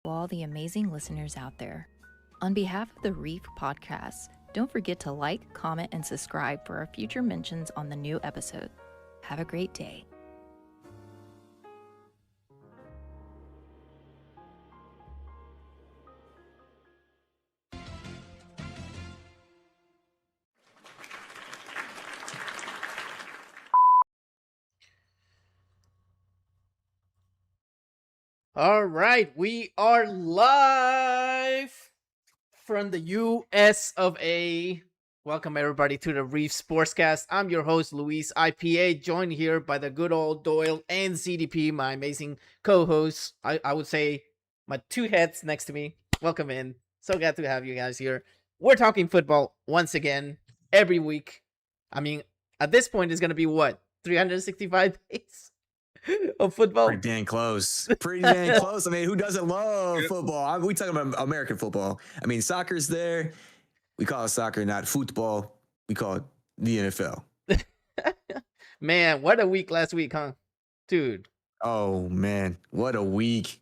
to all the amazing listeners out there. On behalf of the Reef Podcast, don't forget to like, comment, and subscribe for our future mentions on the new episode. Have a great day. All right, we are live from the US of A. Welcome everybody to the Reef SportsCast. I'm your host, Luis IPA, joined here by the good old Doyle and ZDP, my amazing co-hosts. I would say my two heads next to me. Welcome in. So glad to have you guys here. We're talking football once again, every week. I mean, at this point, it's going to be what? 365 days? Of football. Pretty dang close. Pretty dang close. I mean, who doesn't love football? We talking about American football. I mean, soccer's there. We call it soccer, not football. We call it the NFL. Man, what a week last week, huh? Dude. Oh, man. What a week.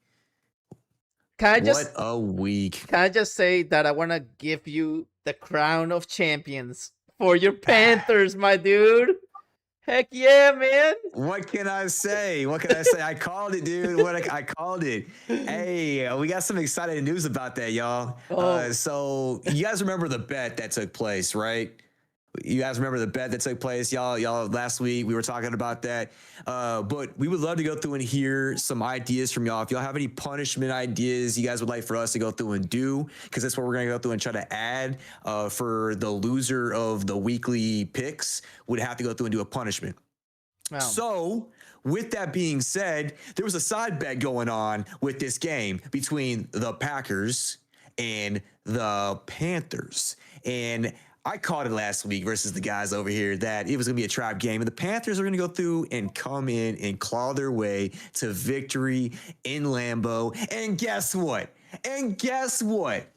What a week. Can I just say that I want to give you the crown of champions for your Panthers, my dude? Heck yeah, man. What can I say? I called it, dude. I called it. Hey, we got some exciting news about that, y'all. So you guys remember the bet that took place, right? You guys remember the bet that took place, y'all last week? We were talking about that. But we would love to go through and hear some ideas from y'all. If y'all have any punishment ideas you guys would like for us to go through and do, because that's what we're going to go through and try to add for the loser of the weekly picks would have to go through and do a punishment. Wow. So with that being said, there was a side bet going on with this game between the Packers and the Panthers. And I called it last week versus the guys over here that it was going to be a trap game, and the Panthers are going to go through and come in and claw their way to victory in Lambeau. And guess what?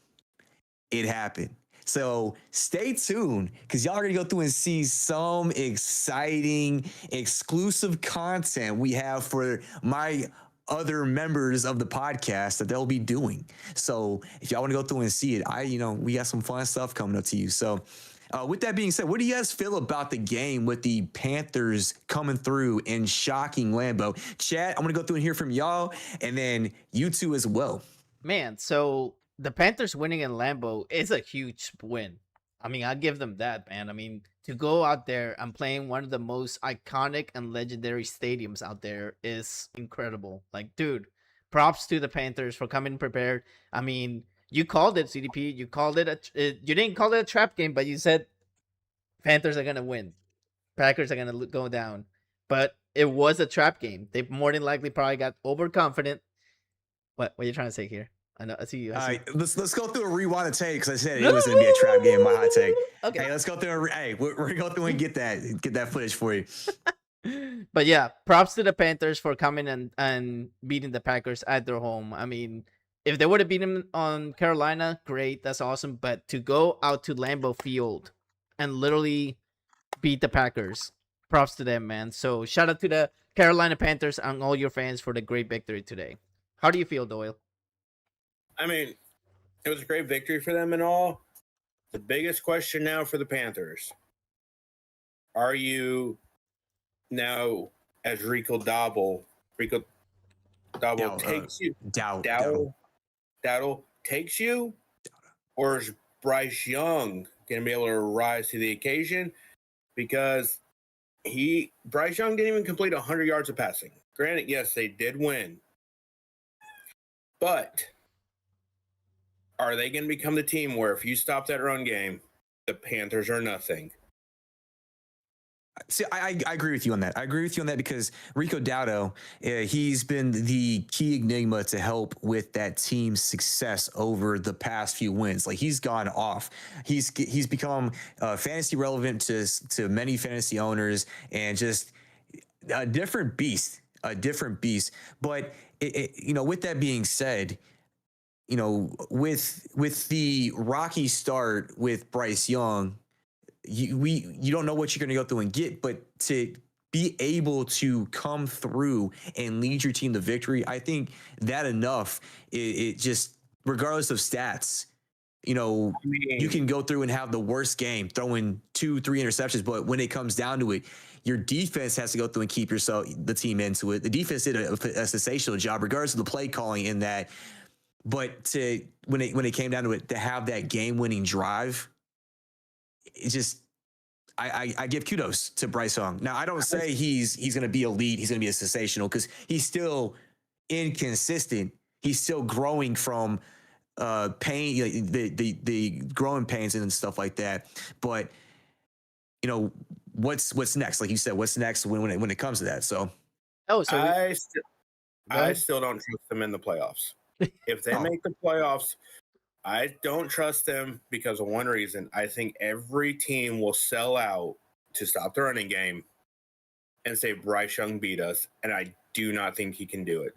It happened. So stay tuned, because y'all are going to go through and see some exciting exclusive content we have for my other members of the podcast that they'll be doing. So if y'all want to go through and see it, we got some fun stuff coming up to you. So with that being said, what do you guys feel about the game with the Panthers coming through and shocking Lambeau? Chat, I'm going to go through and hear from y'all, and then you two as well. Man, so the Panthers winning in Lambeau is a huge win. I mean, I give them that, man. I mean, to go out there and playing one of the most iconic and legendary stadiums out there is incredible. Like, dude, props to the Panthers for coming prepared. I mean, you called it, CDP. You called it you didn't call it a trap game, but you said Panthers are gonna win, Packers are gonna go down. But it was a trap game. They more than likely probably got overconfident. What are you trying to say here? I know. I see you. All right, let's go through a rewind and take, because I said it was going to be a trap game. My hot take. Okay, hey, let's go through. We're gonna go through and get that footage for you. But yeah, props to the Panthers for coming and beating the Packers at their home. I mean, if they would have beaten them on Carolina, great, that's awesome. But to go out to Lambeau Field and literally beat the Packers, props to them, man. So shout out to the Carolina Panthers and all your fans for the great victory today. How do you feel, Doyle? I mean, it was a great victory for them and all. The biggest question now for the Panthers, are you now, as Rico Dowdle takes you, Dowdle takes you, or is Bryce Young going to be able to rise to the occasion? Because Bryce Young didn't even complete 100 yards of passing. Granted, yes, they did win. But are they going to become the team where if you stop that run game, the Panthers are nothing? See, I agree with you on that. I agree with you on that because Rico Dowdle, he's been the key enigma to help with that team's success over the past few wins. Like, he's gone off. He's become fantasy relevant to many fantasy owners, and just a different beast. But with that being said, with the rocky start with Bryce Young, you don't know what you're going to go through and get, but to be able to come through and lead your team to victory, I think that enough, it just, regardless of stats, you can go through and have the worst game, throwing 2-3 interceptions, but when it comes down to it, your defense has to go through and keep the team into it. The defense did a sensational job, regardless of the play calling in that. But when it came down to it, to have that game-winning drive, it just, I give kudos to Bryce Young. Now, I don't say he's going to be elite. He's going to be a sensational, because he's still inconsistent. He's still growing from pain, the growing pains and stuff like that. But what's next? Like you said, what's next when it comes to that? So, I still don't trust them in the playoffs. If they make the playoffs, I don't trust them because of one reason. I think every team will sell out to stop the running game and say Bryce Young beat us, and I do not think he can do it.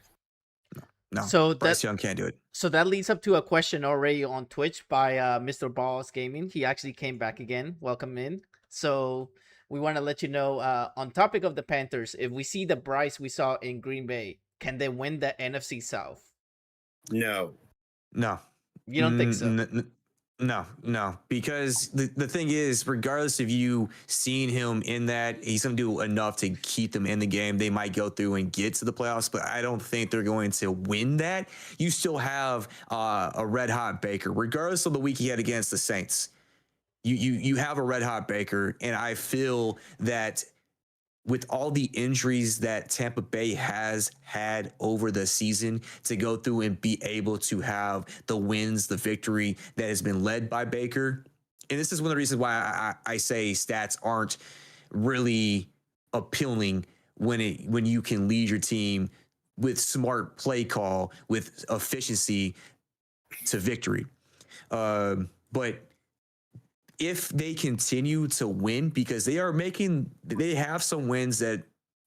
No, so Bryce Young can't do it. So that leads up to a question already on Twitch by Mr. Balls Gaming. He actually came back again. Welcome in. So we want to let you know, on topic of the Panthers, if we see the Bryce we saw in Green Bay, can they win the NFC South? No. You don't think so? No, because the thing is, regardless of you seeing him in that, he's going to do enough to keep them in the game. They might go through and get to the playoffs, but I don't think they're going to win that. You still have a red-hot Baker, regardless of the week he had against the Saints. You have a red-hot Baker, and I feel that with all the injuries that Tampa Bay has had over the season, to go through and be able to have the wins, the victory that has been led by Baker. And this is one of the reasons why I say stats aren't really appealing when you can lead your team with smart play call, with efficiency to victory. But if they continue to win, because they have some wins that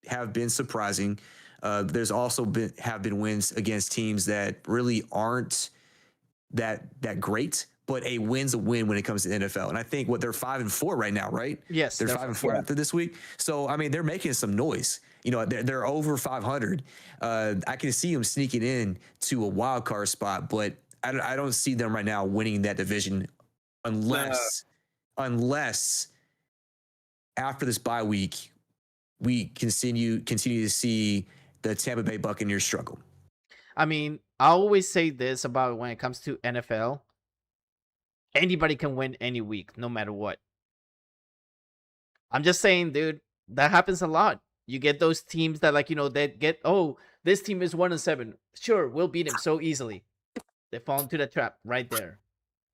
have been surprising. There's also been wins against teams that really aren't that great, but a win's a win when it comes to the NFL. And I think they're 5-4 right now, right? Yes, they're 5-4 after this week. So I mean, they're making some noise. They're over 500. I can see them sneaking in to a wild card spot, but I don't see them right now winning that division unless after this bye week, we continue to see the Tampa Bay Buccaneers struggle. I mean, I always say this about when it comes to NFL. Anybody can win any week, no matter what. I'm just saying, dude, that happens a lot. You get those teams that, this team is 1-7. Sure, we'll beat them so easily. They fall into the trap right there.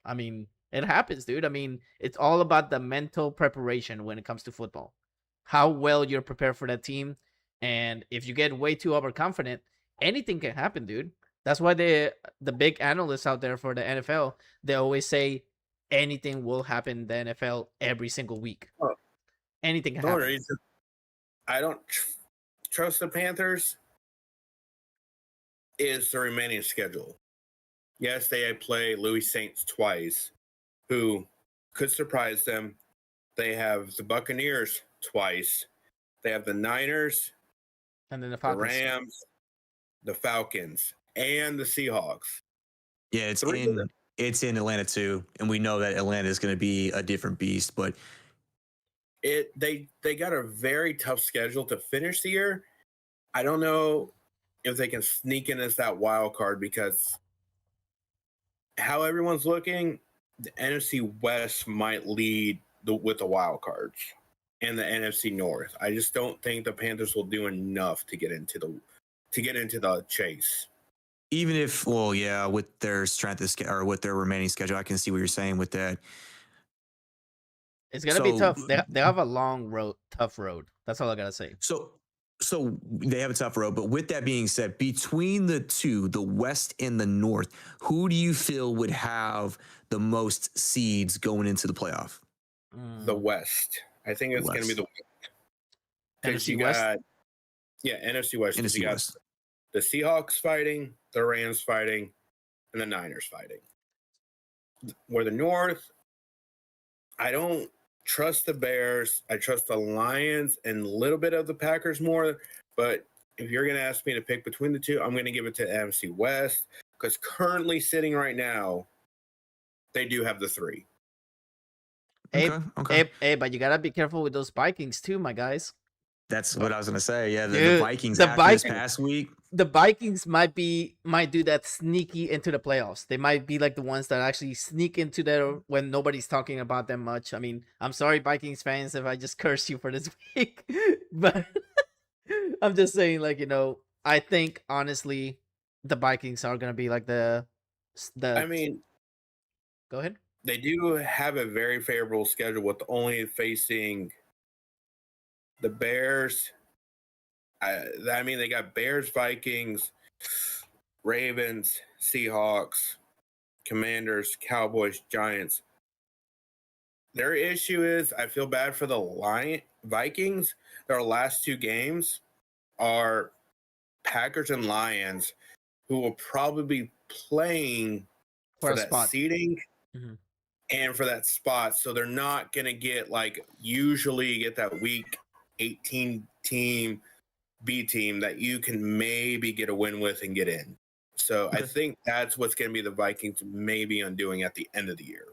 I mean, it happens, dude. I mean, it's all about the mental preparation when it comes to football. How well you're prepared for that team. And if you get way too overconfident, anything can happen, dude. That's why the big analysts out there for the NFL, they always say anything will happen in the NFL every single week. Anything can happen. I don't trust the Panthers is the remaining schedule. Yes, they play Louis Saints twice, who could surprise them. They have the Buccaneers twice. They have the Niners, and then the Rams, the Falcons, and the Seahawks. Yeah, it's in Atlanta too, and we know that Atlanta is going to be a different beast. But they got a very tough schedule to finish the year. I don't know if they can sneak in as that wild card, because how everyone's looking, the NFC West might lead with the wild cards, and the NFC North. I just don't think the Panthers will do enough to get into the chase. Even if, with their strength or with their remaining schedule, I can see what you're saying with that. It's gonna be tough. They have a long road, tough road. That's all I gotta say. So they have a tough road. But with that being said, between the two, the West and the North, who do you feel would have the most seeds going into the playoff? The West. I think it's going to be the West. NFC West? NFC West. NFC West. The Seahawks fighting, the Rams fighting, and the Niners fighting. Where the North, I don't trust the Bears. I trust the Lions and a little bit of the Packers more. But if you're going to ask me to pick between the two, I'm going to give it to NFC West because currently sitting right now, they do have the 3. Hey, but you gotta be careful with those Vikings too, my guys. That's what I was gonna say. Yeah, the Dude, Vikings the after this Vikings- past week. The Vikings might do that sneaky into the playoffs. They might be like the ones that actually sneak into there when nobody's talking about them much. I mean, I'm sorry, Vikings fans, if I just curse you for this week, but I'm just saying, like, I think honestly, the Vikings are gonna be like the. I mean, go ahead. they do have a very favorable schedule with only facing the Bears. I mean, they got Bears, Vikings, Ravens, Seahawks, Commanders, Cowboys, Giants. Their issue is I feel bad for the Vikings. Their last 2 games are Packers and Lions, who will probably be playing for that spot. seeding Mhm. and for that spot. So they're not going to get usually you get that week 18 team B team that you can maybe get a win with and get in. So I think that's what's going to be the Vikings maybe undoing at the end of the year.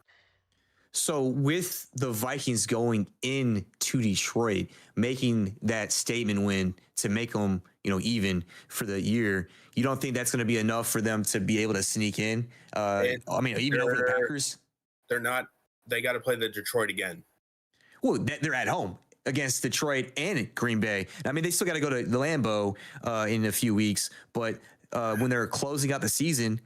So with the Vikings going into Detroit, making that statement win to make them, even for the year, you don't think that's going to be enough for them to be able to sneak in? Even over the Packers? They're not. They got to play the Detroit again. Well, they're at home against Detroit and Green Bay. I mean, they still got to go to the Lambeau in a few weeks, but when they're closing out the season,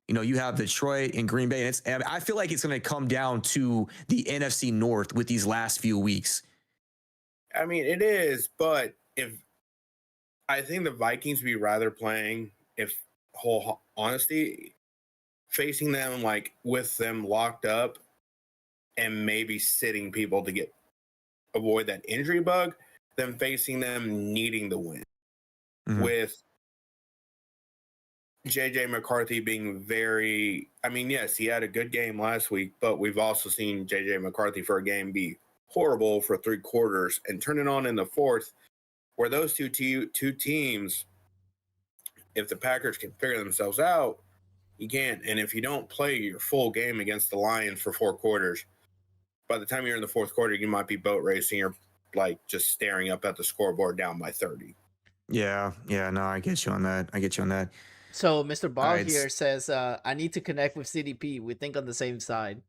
you have Detroit and Green Bay, and I feel like it's going to come down to the NFC North with these last few weeks. I mean, it is, but I think the Vikings would be rather playing, if whole honesty, facing them with them locked up and maybe sitting people to avoid that injury bug, than facing them needing the win. Mm-hmm. With JJ McCarthy being yes, he had a good game last week, but we've also seen JJ McCarthy for a game be horrible for 3 quarters and turn it on in the 4th, where those two teams, if the Packers can figure themselves out, you can't. And if you don't play your full game against the Lions for 4 quarters, by the time you're in the 4th quarter, you might be boat racing or just staring up at the scoreboard down by 30. Yeah, no, I get you on that. So Mr. Ball here says, I need to connect with CDP. We think on the same side.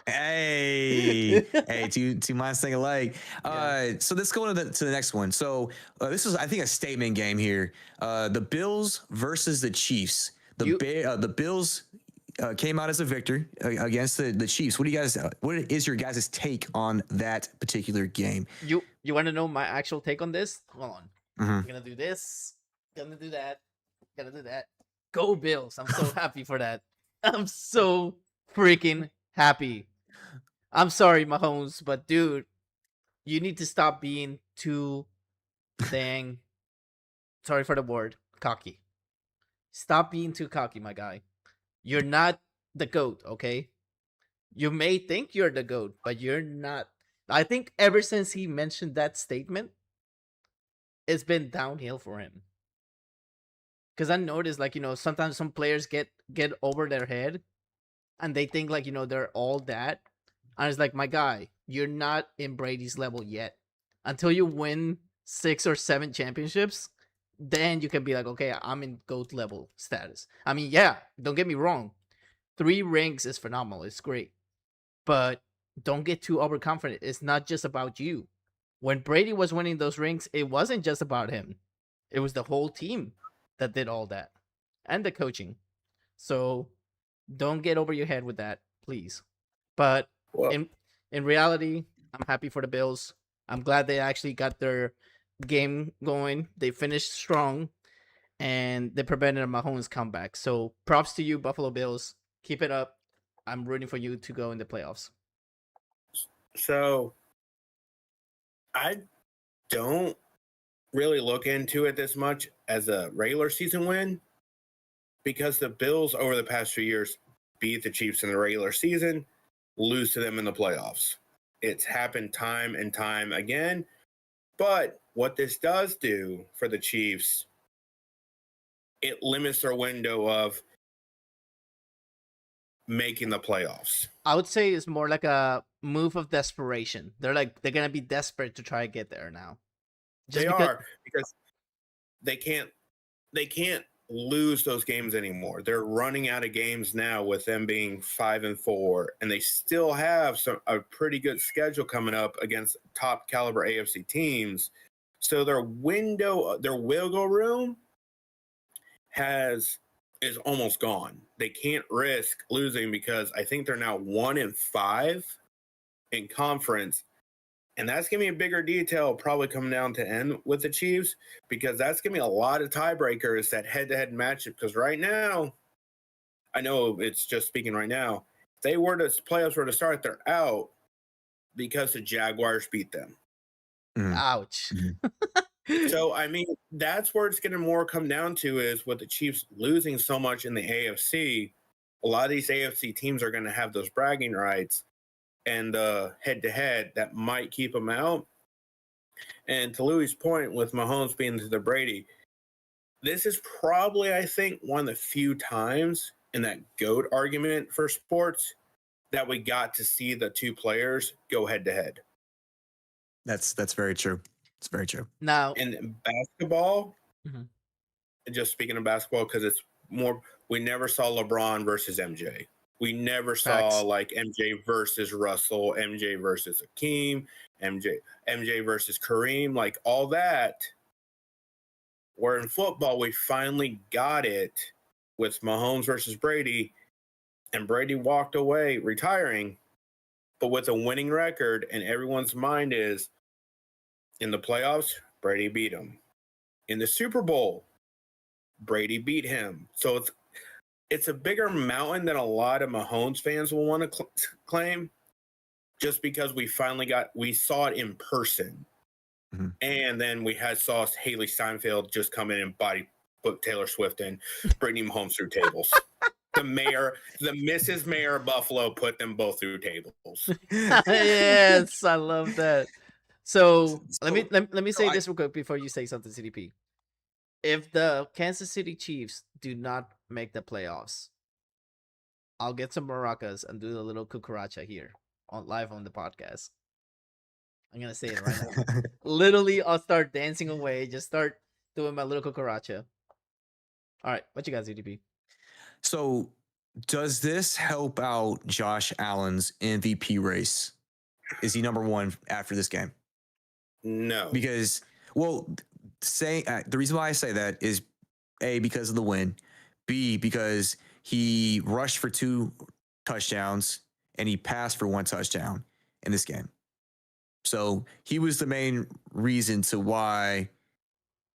Hey, two minds think alike. So let's go to the next one. So this is, I think, a statement game here. The Bills versus the Chiefs. The Bills came out as a victor against the Chiefs. What is your guys' take on that particular game? You want to know my actual take on this? Hold on. Mm-hmm. I'm gonna do this. Gonna do that. Gonna do that. Go Bills! I'm so happy for that. I'm so freaking happy. I'm sorry, Mahomes, but dude, you need to stop being too dang. Sorry for the word, cocky. Stop being too cocky, my guy. You're not the GOAT, okay? You may think you're the GOAT, but you're not. I think ever since he mentioned that statement, it's been downhill for him. Because I noticed, sometimes some players get over their head and they think, they're all that. And it's like, my guy, you're not in Brady's level yet. Until you win 6 or 7 championships, then you can be like, okay, I'm in GOAT level status. I mean, yeah, don't get me wrong. 3 rings is phenomenal. It's great. But don't get too overconfident. It's not just about you. When Brady was winning those rings, it wasn't just about him. It was the whole team that did all that. And the coaching. So don't get over your head with that, please. But in reality, I'm happy for the Bills. I'm glad they actually got their game going. They finished strong. And they prevented a Mahomes comeback. So props to you, Buffalo Bills. Keep it up. I'm rooting for you to go in the playoffs. So I don't really look into it this much as a regular season win, because the Bills over the past few years beat the Chiefs in the regular season, lose to them in the playoffs. It's happened time and time again. But what this does do for the Chiefs, it limits their window of making the playoffs. I would say it's more like a move of desperation. They're gonna be desperate to try to get there now. They are, because they can't lose those games anymore. They're running out of games now with them being 5-4, and they still have a pretty good schedule coming up against top caliber AFC teams. So their wiggle room is almost gone. They can't risk losing because I think they're now 1-5 in conference. And that's going to be a bigger detail probably coming down to end with the Chiefs, because that's going to be a lot of tiebreakers, that head-to-head matchup. Because right now, I know it's just speaking right now, if playoffs were to start, they're out because the Jaguars beat them. Ouch. So, I mean, that's where it's going to more come down to, is with the Chiefs losing so much in the AFC, a lot of these AFC teams are going to have those bragging rights and head-to-head that might keep them out. And to Louis' point with Mahomes being to the Brady, this is probably, I think, one of the few times in that GOAT argument for sports that we got to see the two players go head-to-head. That's very true. It's very true. Now, in basketball, just speaking of basketball, because it's more, we never saw LeBron versus MJ. We never saw like MJ versus Russell, MJ versus Hakeem, MJ versus Kareem, like all that. Where in football, we finally got it with Mahomes versus Brady, and Brady walked away retiring, but with a winning record, and everyone's mind is, in the playoffs, Brady beat him. In the Super Bowl, Brady beat him. So it's a bigger mountain than a lot of Mahomes fans will want to claim, just because we saw it in person. And then we saw Haley Steinfeld just come in and put Taylor Swift and Brittany Mahomes through tables. The Mrs. Mayor of Buffalo put them both through tables. Yes, I love that. So let me say this real quick before you say something, CDP. If the Kansas City Chiefs do not make the playoffs, I'll get some maracas and do the little cucaracha here live on the podcast. I'm gonna say it right now. Literally, I'll start dancing away. Just start doing my little cucaracha. All right, what you got, ZDP? So, does this help out Josh Allen's MVP race? Is he number one after this game? No, because the reason why I say that is A, because of the win, B, because he rushed for 2 touchdowns and he passed for 1 touchdown in this game. So he was the main reason to why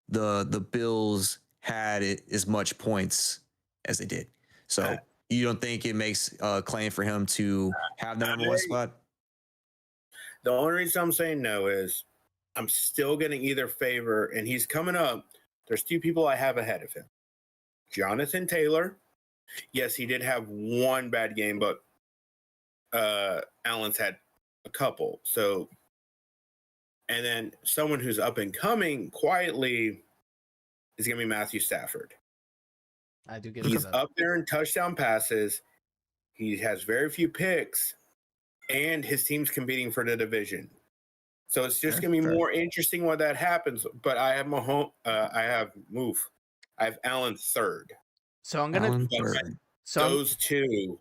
the Bills had as much points as they did. So you don't think it makes a claim for him to have the number 1 spot? The only reason I'm saying no is I'm still going to either favor, and he's coming up. There's 2 people I have ahead of him. Jonathan Taylor. Yes, he did have 1 bad game, but Allen's had a couple. So, and then someone who's up and coming quietly is going to be Matthew Stafford. I do get He's that. up there in touchdown passes. He has very few picks, and his team's competing for the division. So it's just going to be more interesting when that happens. But I have I have Allen third. So I'm gonna those 2,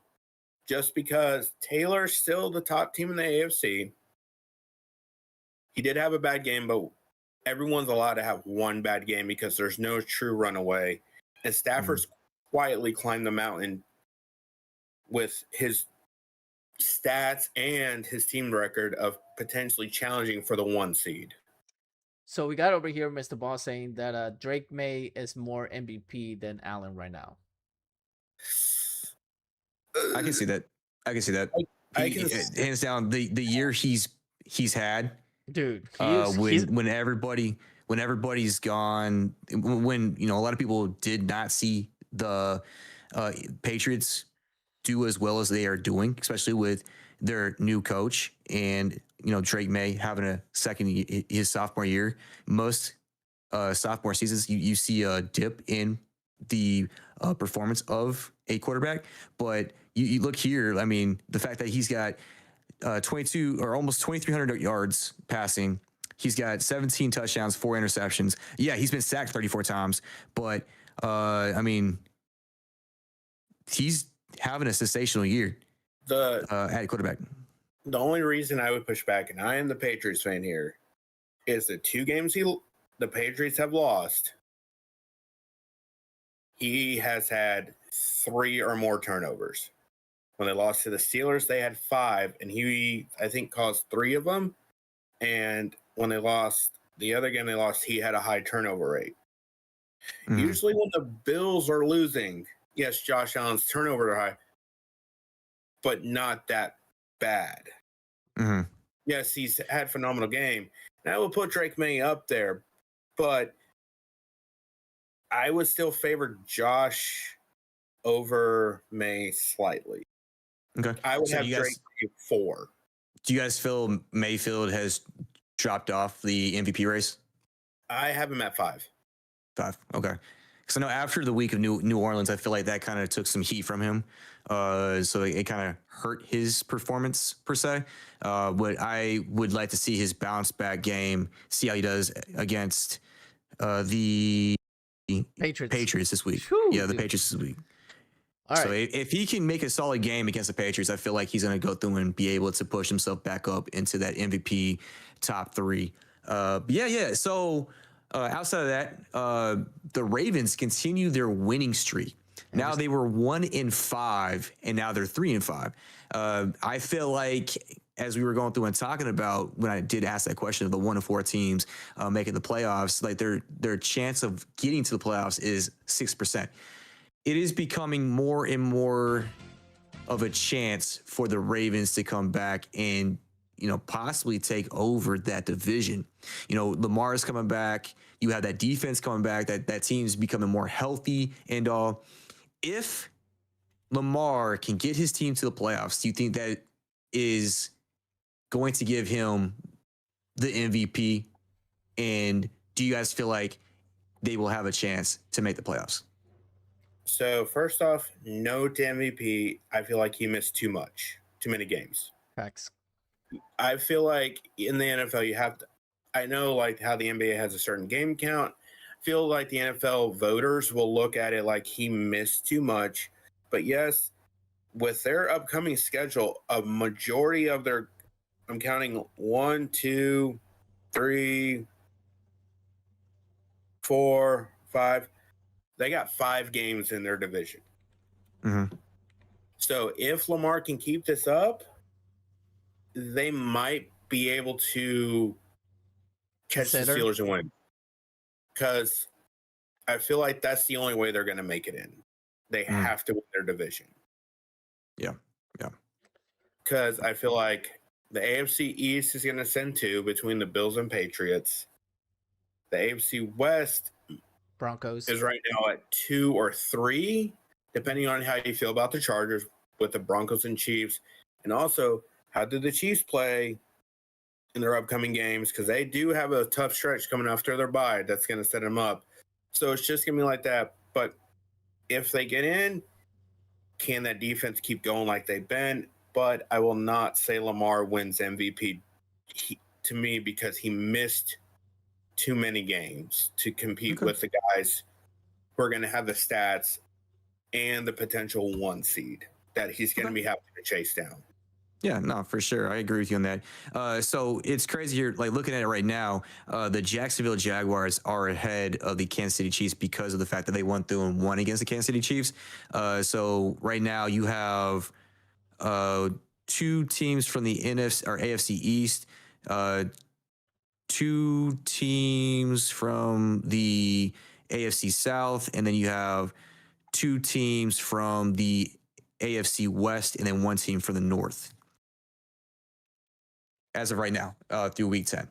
just because Taylor's still the top team in the AFC. He did have a bad game, but everyone's allowed to have 1 bad game because there's no true runaway. And Stafford's quietly climbed the mountain with his stats and his team record of potentially challenging for the 1 seed. So we got over here Mr. Boss saying that Drake May is more MVP than Allen right now. I can see that. Hands down, the year he's had, dude. When everybody's gone, when a lot of people did not see the Patriots do as well as they are doing, especially with their new coach and, Drake May having a his sophomore year. Most sophomore seasons, you see a dip in the performance of a quarterback. But you look here, I mean, the fact that he's got 22 or almost 2,300 yards passing. He's got 17 touchdowns, 4 interceptions. Yeah, he's been sacked 34 times, but I mean, he's having a sensational year at quarterback. The only reason I would push back, and I am the Patriots fan here, is the 2 games the Patriots have lost. He has had 3 or more turnovers. When they lost to the Steelers, they had 5, and he, I think, caused 3 of them. And when they lost the other game they lost, he had a high turnover rate. Mm-hmm. Usually when the Bills are losing, yes, Josh Allen's turnover are high, but not that bad. Mm-hmm. Yes, he's had a phenomenal game. And I will put Drake May up there, but I would still favor Josh over May slightly. Okay. I would have Drake 4. Do you guys feel Mayfield has dropped off the MVP race? I have him at 5. 5. Okay. Because I know after the week of New Orleans, I feel like that kind of took some heat from him. So it kind of hurt his performance per se. But I would like to see his bounce back game, see how he does against the Patriots this week. Whew, yeah, the Patriots this week. All right. So if he can make a solid game against the Patriots, I feel like he's going to go through and be able to push himself back up into that MVP top 3. Yeah. So outside of that, the Ravens continue their winning streak. Now they were 1-5, and now they're 3-5. I feel like, as we were going through and talking about when I did ask that question of the 1-4 teams making the playoffs, like their chance of getting to the playoffs is 6%. It is becoming more and more of a chance for the Ravens to come back and, possibly take over that division. Lamar is coming back. You have that defense coming back. That team's becoming more healthy and all. If Lamar can get his team to the playoffs, do you think that is going to give him the MVP? And do you guys feel like they will have a chance to make the playoffs? So first off, no to MVP. I feel like he missed too many games. Facts. I feel like in the NFL, you have to, I know like how the NBA has a certain game count. I feel like the NFL voters will look at it like he missed too much. But yes, with their upcoming schedule, a majority of their, I'm counting 1, 2, 3, 4, 5. They got 5 games in their division. Mm-hmm. So if Lamar can keep this up, they might be able to catch the Steelers and win. Because I feel like that's the only way they're going to make it in. They have to win their division. Yeah. Because I feel like the AFC East is going to send 2 between the Bills and Patriots. The AFC West Broncos is right now at 2 or 3, depending on how you feel about the Chargers with the Broncos and Chiefs. And also, how did the Chiefs play in their upcoming games? Because they do have a tough stretch coming after their bye that's going to set them up. So it's just going to be like that. But if they get in, can that defense keep going like they've been? But I will not say Lamar wins MVP to me because he missed too many games to compete with the guys who are going to have the stats and the potential 1 seed that he's going to be having to chase down. Yeah, no, for sure. I agree with you on that. So it's crazy here, like looking at it right now, the Jacksonville Jaguars are ahead of the Kansas City Chiefs because of the fact that they went through and won against the Kansas City Chiefs. So right now you have 2 teams from the NFC or AFC East, 2 teams from the AFC South, and then you have 2 teams from the AFC West, and then 1 team from the North. As of right now, through week 10.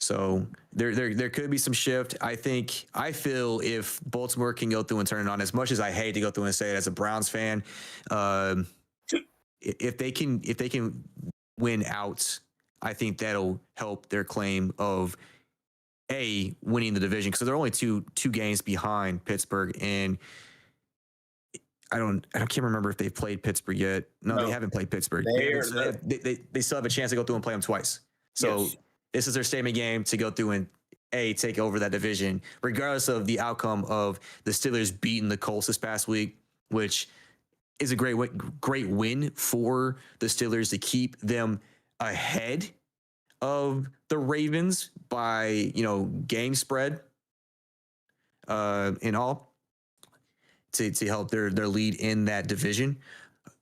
So there could be some shift. I feel if Baltimore can go through and turn it on, as much as I hate to go through and say it as a Browns fan, if they can win out, I think that'll help their claim of winning the division, because they're only two games behind Pittsburgh, and I can't remember if they've played Pittsburgh yet. No, they haven't played Pittsburgh. They still have a chance to go through and play them twice. So this is their statement game to go through and take over that division, regardless of the outcome of the Steelers beating the Colts this past week, which is a great win for the Steelers to keep them ahead of the Ravens by, game spread in all, to help their lead in that division.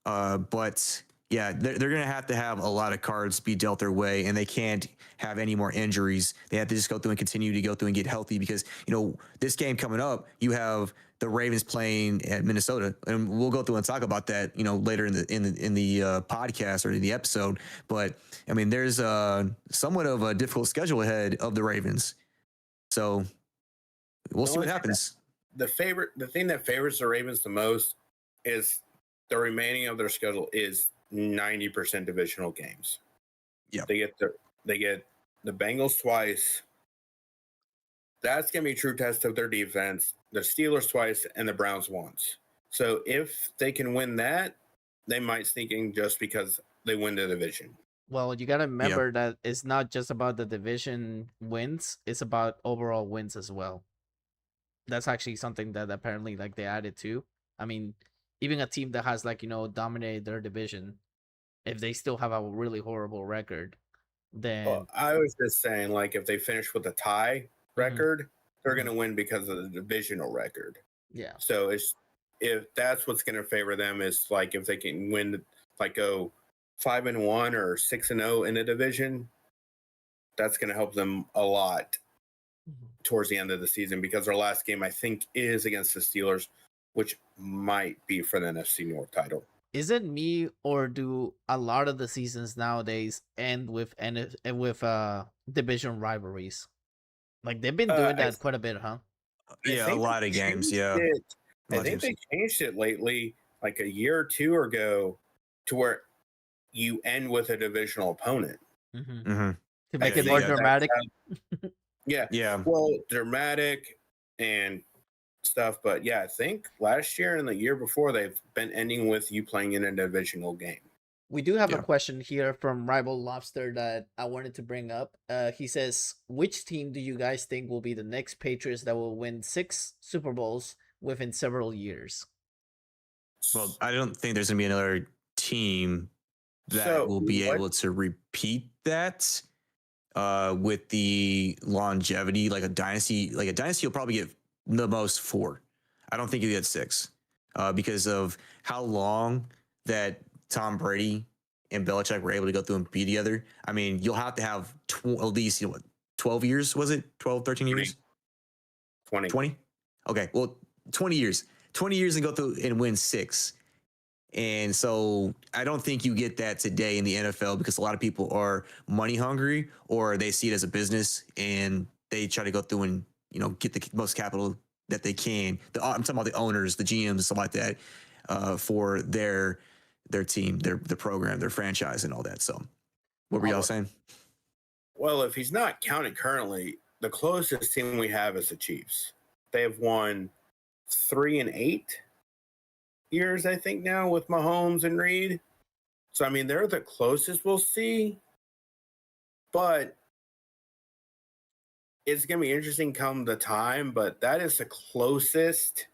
But yeah, they're going to have a lot of cards be dealt their way, and they can't have any more injuries. They have to just go through and continue to go through and get healthy, because, this game coming up, you have the Ravens playing at Minnesota, and we'll go through and talk about that, later in the podcast or in the episode. But I mean, there's somewhat of a difficult schedule ahead of the Ravens, so we'll see what happens. The thing that favors the Ravens the most is the remaining of their schedule is 90% divisional games. Yeah, they get the Bengals twice. That's going to be a true test of their defense. The Steelers twice and the Browns once. So if they can win that, they might sneak in just because they win the division. Well, you got to remember that it's not just about the division wins. It's about overall wins as well. That's actually something that apparently they added to. I mean, even a team that has dominated their division, if they still have a really horrible record, then I was just saying, if they finish with a tie record, they're going to win because of the divisional record. Yeah. So if that's what's going to favor them, is if they can win, go 5-1 or 6-0 in a division, that's going to help them a lot towards the end of the season, because their last game, I think, is against the Steelers, which might be for the NFC North title. Is it me, or do a lot of the seasons nowadays end with division rivalries? They've been doing that quite a bit, huh? Yeah, a lot of games. Yeah, I think they changed it lately, a year or two ago, to where you end with a divisional opponent to make it more dramatic. Yeah. Well, dramatic and stuff, but yeah, I think last year and the year before, they've been ending with you playing in a divisional game. We do have a question here from Rival Lobster that I wanted to bring up. He says, which team do you guys think will be the next Patriots that will win 6 Super Bowls within several years? Well, I don't think there's going to be another team that will be able to repeat that with the longevity, like a dynasty. Like a dynasty will probably get the most 4. I don't think you get 6 because of how long that Tom Brady and Belichick were able to go through and be together. I mean, you'll have to have at least 12 years, was it? 12, 13 years? 20? Okay, well, 20 years. 20 years and go through and win 6. And so I don't think you get that today in the NFL, because a lot of people are money hungry, or they see it as a business and they try to go through and, get the most capital that they can. I'm talking about the owners, the GMs, stuff like that, for their team, their program, their franchise, and all that. So what were y'all saying? Well, if he's not counting currently, the closest team we have is the Chiefs. They have won 3 and 8 years, I think, now, with Mahomes and Reed. So, I mean, they're the closest we'll see. But it's going to be interesting come the time. But that is the closest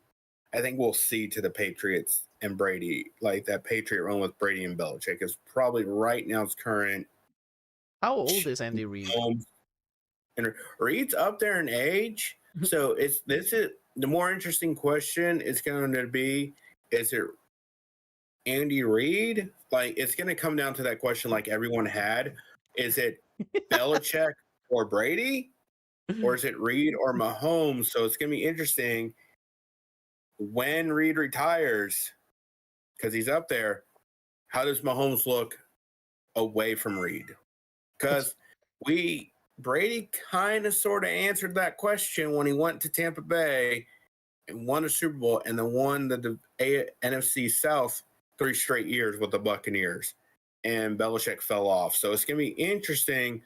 I think we'll see to the Patriots and Brady. That Patriot run with Brady and Belichick is probably right now its current. How old is Andy Reid? And Reed's up there in age. So this is the more interesting question is going to be, is it Andy Reid? It's going to come down to that question like everyone had. Is it Belichick or Brady? Or is it Reid or Mahomes? So it's going to be interesting when Reid retires, because he's up there. How does Mahomes look away from Reid? Because Brady kind of sort of answered that question when he went to Tampa Bay and won a Super Bowl, and then won the NFC South 3 straight years with the Buccaneers, and Belichick fell off. So it's going to be interesting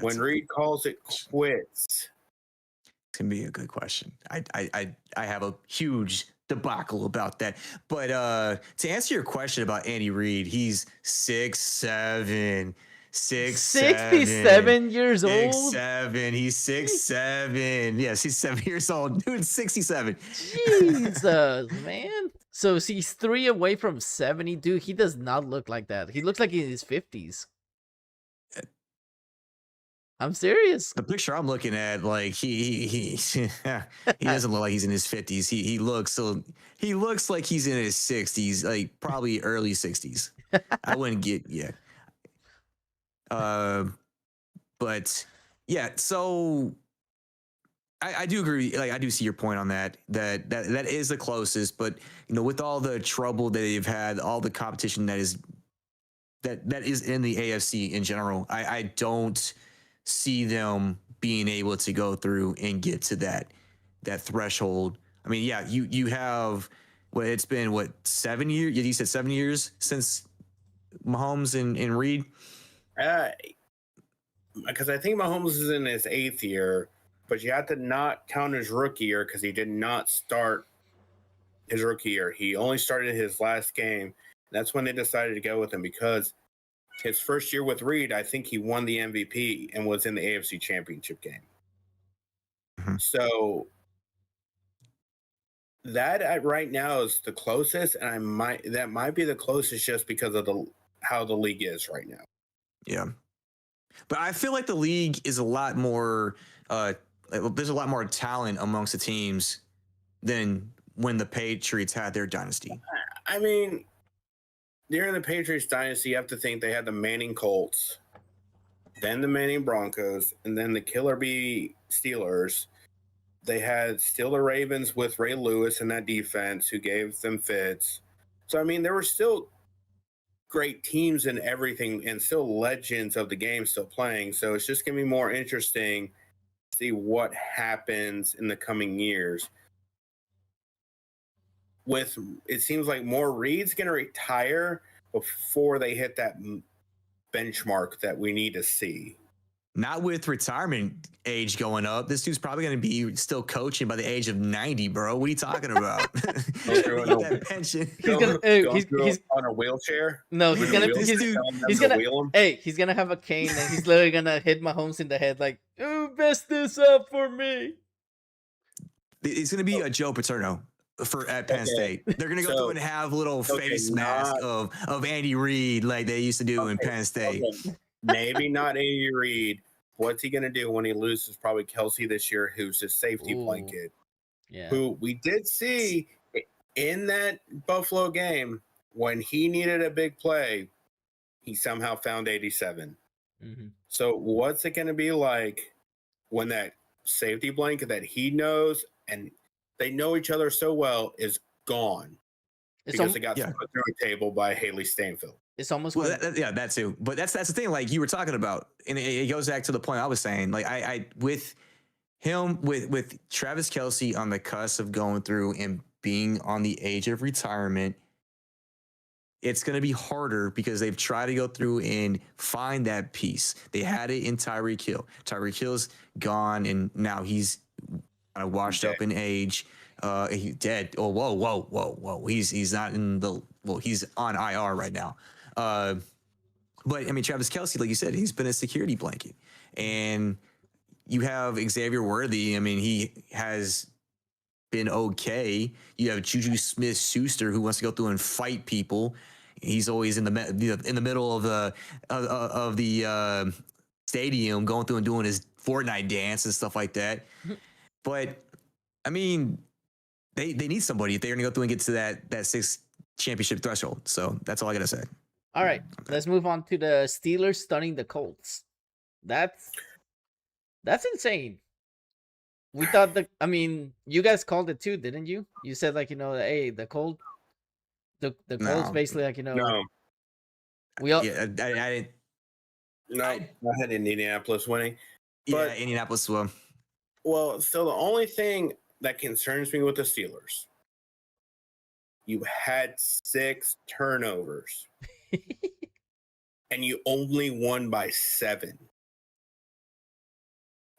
when Reed calls it quits. It's gonna be a good question. I have a huge debacle about that. But to answer your question about Andy Reid, he's 6'7", 67 years old. 6'7". He's 6'7". Yes, he's 7 years old. Dude, 67. Jesus, man. So he's 3 away from 70. Dude, he does not look like that. He looks like he's in his 50s. I'm serious. The picture I'm looking at, like he doesn't look like he's in his 50s. He looks like he's in his 60s, like probably early 60s. I wouldn't get but yeah. So I do agree. Like I do see your point on that. That is the closest. But with all the trouble that they've had, all the competition that is in the AFC in general, I don't see them being able to go through and get to that threshold. I mean, yeah, you have it's been 7 years? You said 7 years since Mahomes and Reed? Because I think Mahomes is in his 8th year, but you have to not count his rookie year because he did not start his rookie year. He only started his last game. That's when they decided to go with him because his first year with Reed, I think he won the MVP and was in the AFC Championship game. Mm-hmm. So that right now is the closest, and that might be the closest just because of how the league is right now. Yeah, but I feel like the league is a lot more. There's a lot more talent amongst the teams than when the Patriots had their dynasty. I mean, during the Patriots dynasty, you have to think they had the Manning Colts, then the Manning Broncos, and then the Killer Bee Steelers. They had still the Ravens with Ray Lewis in that defense who gave them fits. So, I mean, there were still great teams and everything and still legends of the game still playing. So it's just going to be more interesting to see what happens in the coming years. It seems like more Reed's going to retire before they hit that benchmark that we need to see. Not with retirement age going up. This dude's probably going to be still coaching by the age of 90, bro. What are you talking about? That pension. He's on a wheelchair. No, he's gonna have a cane and he's literally gonna hit Mahomes in the head like, "Oh, best this up for me." It's gonna be a Joe Paterno at Penn State. They're gonna go through and have little face mask of Andy Reid like they used to do in Penn State. Maybe not Andy Reid. What's he gonna do when he loses? Probably Kelsey this year, who's his safety blanket. Yeah. Who we did see in that Buffalo game when he needed a big play, he somehow found 87. Mm-hmm. So what's it gonna be like when that safety blanket that he knows and they know each other so well is gone because they got put through a table by Haley Stanfield. It's almost that too. But that's the thing. Like you were talking about, and it goes back to the point I was saying. Like I with him with Travis Kelce on the cusp of going through and being on the age of retirement, it's going to be harder because they've tried to go through and find that piece. They had it in Tyreek Hill. Tyreek Hill's gone, and now he's kind of washed up in age. He's dead. Oh, whoa. He's not in he's on IR right now. But I mean, Travis Kelce, like you said, he's been a security blanket, and you have Xavier Worthy. I mean, he has been okay. You have Juju Smith-Schuster, who wants to go through and fight people. He's always in the middle of the stadium, going through and doing his Fortnite dance and stuff like that. But I mean, they need somebody if they're going to go through and get to that 6th championship threshold. So that's all I got to say. All right, let's move on to the Steelers stunning the Colts. That's insane. We thought you guys called it too, didn't you? You said hey, the Colts basically No. We all I didn't. No, I had Indianapolis winning. But Indianapolis won. Well, so the only thing that concerns me with the Steelers, you had 6 turnovers and you only won by 7.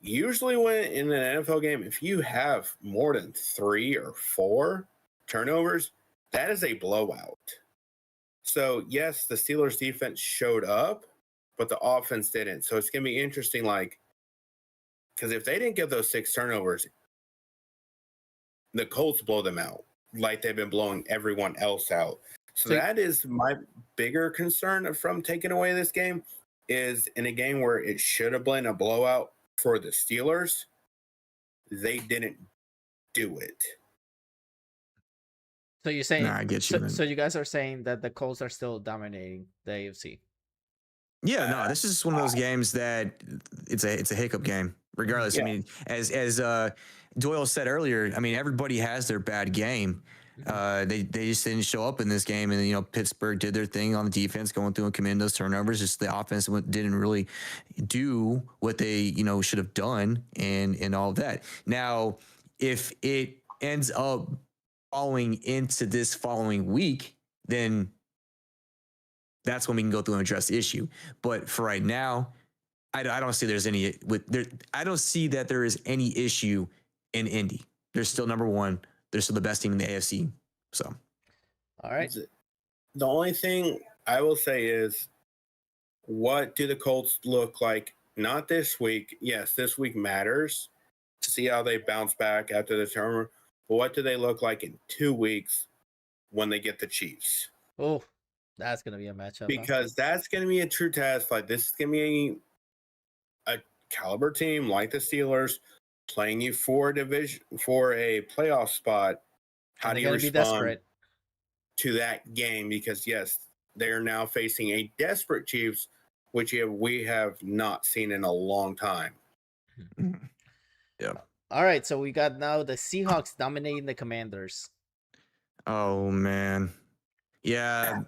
Usually when in an NFL game, if you have more than 3 or 4 turnovers, that is a blowout. So yes, the Steelers defense showed up, but the offense didn't. So it's going to be interesting, like, because if they didn't get those 6 turnovers, the Colts blow them out like they've been blowing everyone else out. So that is my bigger concern from taking away this game, is in a game where it should have been a blowout for the Steelers, they didn't do it. So you're saying, I get you, so you guys are saying that the Colts are still dominating the AFC? Yeah, no, this is one of those games that it's a hiccup game, regardless. Yeah. I mean, as Doyle said earlier, I mean, everybody has their bad game. They just didn't show up in this game, and Pittsburgh did their thing on the defense, going through and committing those turnovers. Just the offense didn't really do what they should have done, and all of that. Now, if it ends up falling into this following week, then that's when we can go through and address the issue. But for right now, I don't see I don't see that there is any issue in Indy. They're still number 1. They're still the best team in the AFC. So, all right. The only thing I will say is, what do the Colts look like? Not this week. Yes, this week matters to see how they bounce back after the turnover. But what do they look like in 2 weeks when they get the Chiefs? Oh, that's going to be a matchup. Because that's going to be a true test. Like, this is going to be a caliber team like the Steelers playing you for a playoff spot. How do you respond to that game? Because yes, they're now facing a desperate Chiefs, which we have not seen in a long time. Yeah. All right, so we got now the Seahawks dominating the Commanders. Oh man, yeah.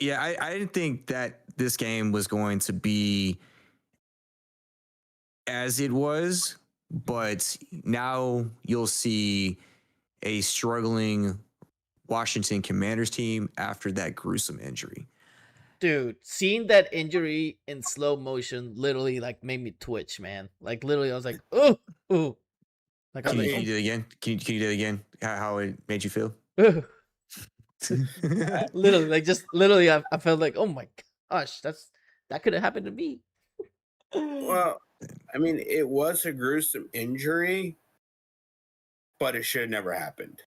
I didn't think that this game was going to be as it was, but now you'll see a struggling Washington Commanders team after that gruesome injury. Dude, seeing that injury in slow motion literally made me twitch, man. Like literally, I was like, "Ooh." Like, can you do it again? Can you do it again? How it made you feel? literally, I felt like, oh my gosh, that could have happened to me. Well, I mean, it was a gruesome injury, but it should have never happened.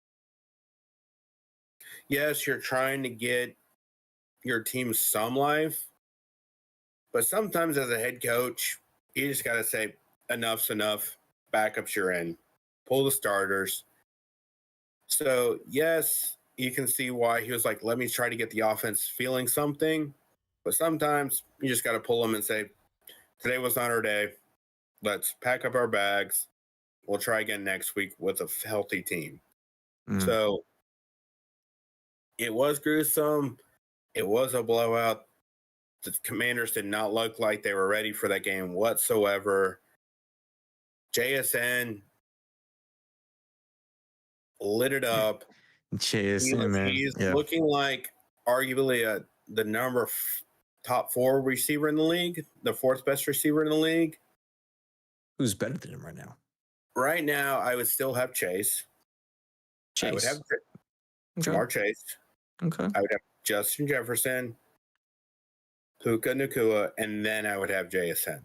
Yes, you're trying to get your team some life, but sometimes as a head coach, you just got to say, enough's enough. Backups you're in. Pull the starters. So, yes, you can see why he was like, let me try to get the offense feeling something. But sometimes you just got to pull them and say, today was not our day. Let's pack up our bags. We'll try again next week with a healthy team. So it was gruesome. It was a blowout. The Commanders did not look like they were ready for that game whatsoever. JSN lit it up. He's looking like arguably the top 4 receiver in the league, the 4th best receiver in the league. Who's better than him right now? Right now, I would still have Chase. I would have Jamar Chase. Okay. I would have Justin Jefferson, Puka Nacua, and then I would have JSN.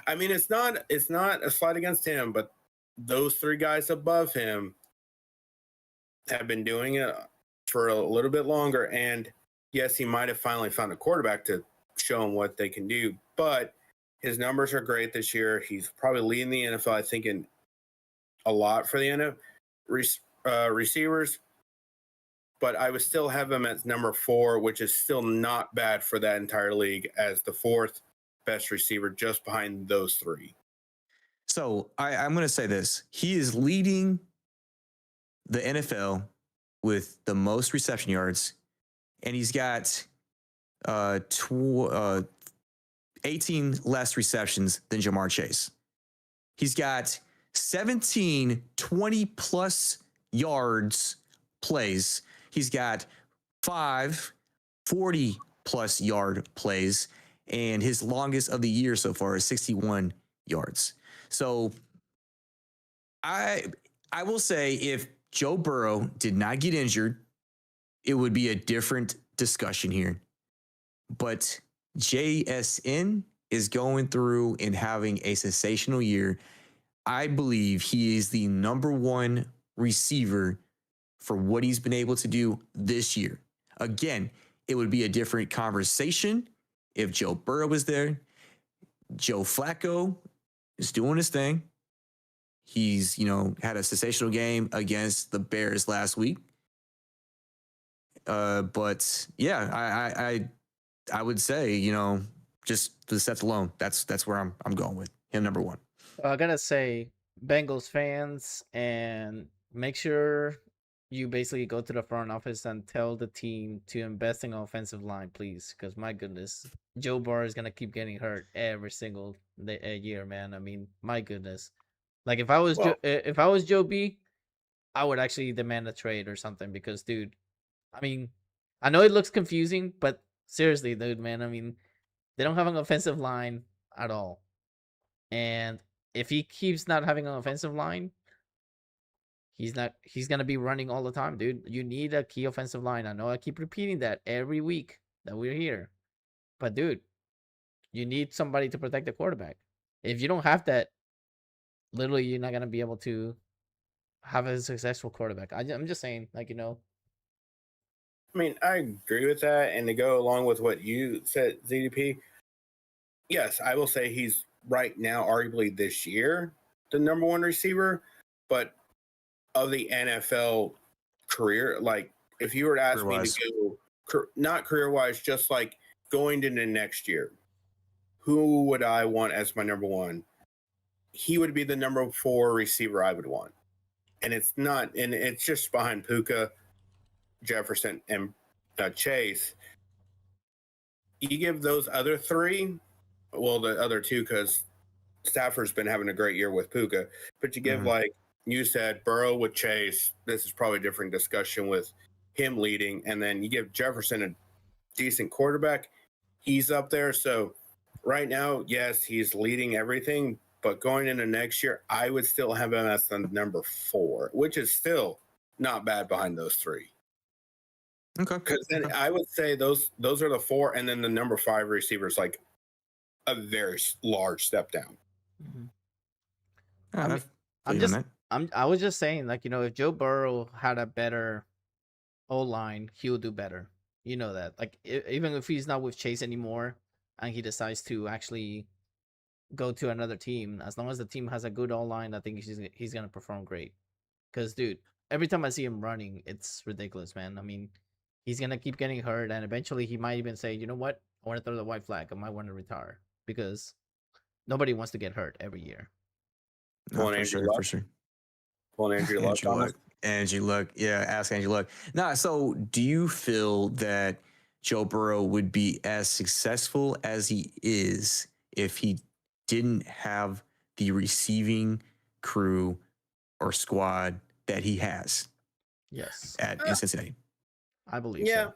I mean, it's not a slight against him, but those 3 guys above him have been doing it for a little bit longer. And yes, he might have finally found a quarterback to show him what they can do, but his numbers are great this year. He's probably leading the NFL, I think, in a lot for the NFL receivers. But I would still have him as number 4, which is still not bad for that entire league, as the 4th best receiver, just behind those 3. So I'm going to say this. He is leading the NFL with the most reception yards, and he's got 18 less receptions than Jamar Chase. He's got 17 20-plus yards plays. He's got 5 40-plus yard plays, and his longest of the year so far is 61 yards. So I will say if Joe Burrow did not get injured, it would be a different discussion here. But JSN is going through and having a sensational year. I believe he is the number one receiver for what he's been able to do this year. Again, it would be a different conversation if Joe Burrow was there. Joe Flacco is doing his thing. He's, had a sensational game against the Bears last week. But yeah, I would say, just the sets alone, that's where I'm going with him, number one. I gotta say, Bengals fans, and make sure you basically go to the front office and tell the team to invest in offensive line, please. Because my goodness, Joe Burrow is gonna keep getting hurt every single year, man. I mean, my goodness. Like if I was Joe B, I would actually demand a trade or something. Because, dude, I mean, I know it looks confusing, but seriously, dude, man, I mean, they don't have an offensive line at all, and if he keeps not having an offensive line, he's gonna be running all the time, dude. You need a key offensive line. I know I keep repeating that every week that we're here. But dude, you need somebody to protect the quarterback. If you don't have that, literally you're not gonna be able to have a successful quarterback. I'm just saying, like, I mean, I agree with that. And to go along with what you said, ZDP, yes, I will say he's right now, arguably this year, the number one receiver. But of the NFL career, like if you were to ask me to go, not career-wise, just like going into next year, who would I want as my number one? He would be the number 4 receiver I would want. And it's just behind Puka, Jefferson, and Chase. You give those other 3, well, the other 2, because Stafford's been having a great year with Puka, but you give, like you said, Burrow with Chase. This is probably a different discussion with him leading. And then you give Jefferson a decent quarterback. He's up there. So right now, yes, he's leading everything. But going into next year, I would still have him as the number 4, which is still not bad behind those 3. Okay. Because then I would say those are the 4, and then the number 5 receivers, like a very large step down. I was just saying, like, if Joe Burrow had a better O-line, he would do better. You know that. Like, even if he's not with Chase anymore and he decides to actually go to another team, as long as the team has a good O-line, I think he's going to perform great. Because, dude, every time I see him running, it's ridiculous, man. I mean, he's going to keep getting hurt, and eventually he might even say, you know what? I want to throw the white flag. I might want to retire. Because nobody wants to get hurt every year. No, for sure. Well, Andrew Luck. Angie Luck. Yeah, ask Angie Luck. So do you feel that Joe Burrow would be as successful as he is if he didn't have the receiving crew or squad that he has? Yes. In Cincinnati. I believe so.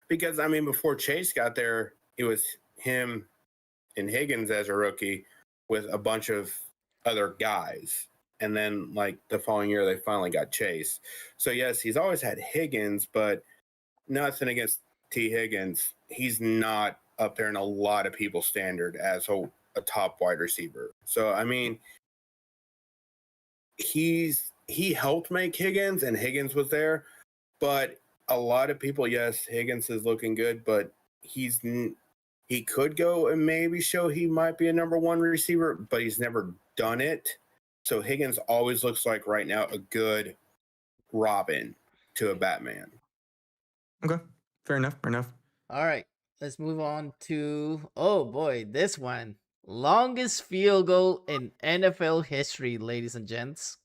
Because, I mean, before Chase got there, it was him and Higgins as a rookie with a bunch of other guys. And then, like, the following year, they finally got Chase. So, yes, he's always had Higgins, but nothing against T. Higgins. He's not up there in a lot of people's standard as a top wide receiver. So, I mean, he helped make Higgins, and Higgins was there. But a lot of people, yes, Higgins is looking good, but he could go and maybe show he might be a number 1 receiver, but he's never done it. So Higgins always looks like right now a good Robin to a Batman. Okay. Fair enough. All right. Let's move on to, oh boy, this one. Longest field goal in NFL history, ladies and gents.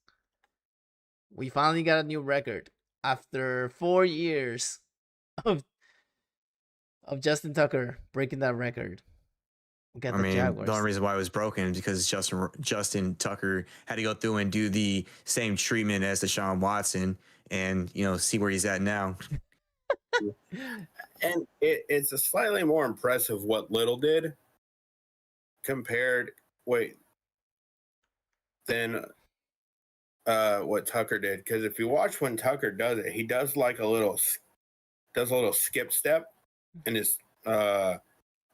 We finally got a new record after 4 years of Justin Tucker breaking that record. Get I the mean, the Jaguars. only reason why it was broken is because Justin Tucker had to go through and do the same treatment as Deshaun Watson, and see where he's at now. And it's a slightly more impressive what Little did than what Tucker did. Because if you watch when Tucker does it, he does like a little skip step in his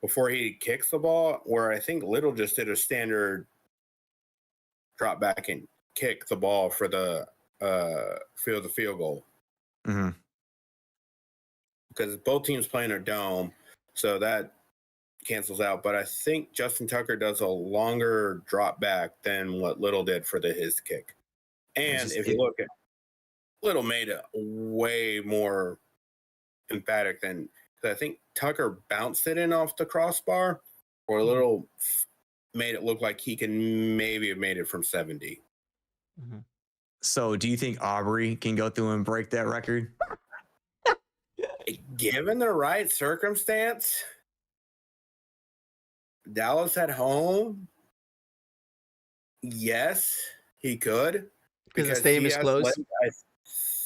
before he kicks the ball, where I think Little just did a standard drop back and kick the ball for the field goal. Mm-hmm. Because both teams playing a dome, so that cancels out. But I think Justin Tucker does a longer drop back than what Little did for his kick. And if you look at Little, made it way more emphatic than, because I think Tucker bounced it in off the crossbar, or Little made it look like he can maybe have made it from 70. Mm-hmm. So, do you think Aubrey can go through and break that record? Given the right circumstance, Dallas at home, yes, he could. Because the stadium is closed? I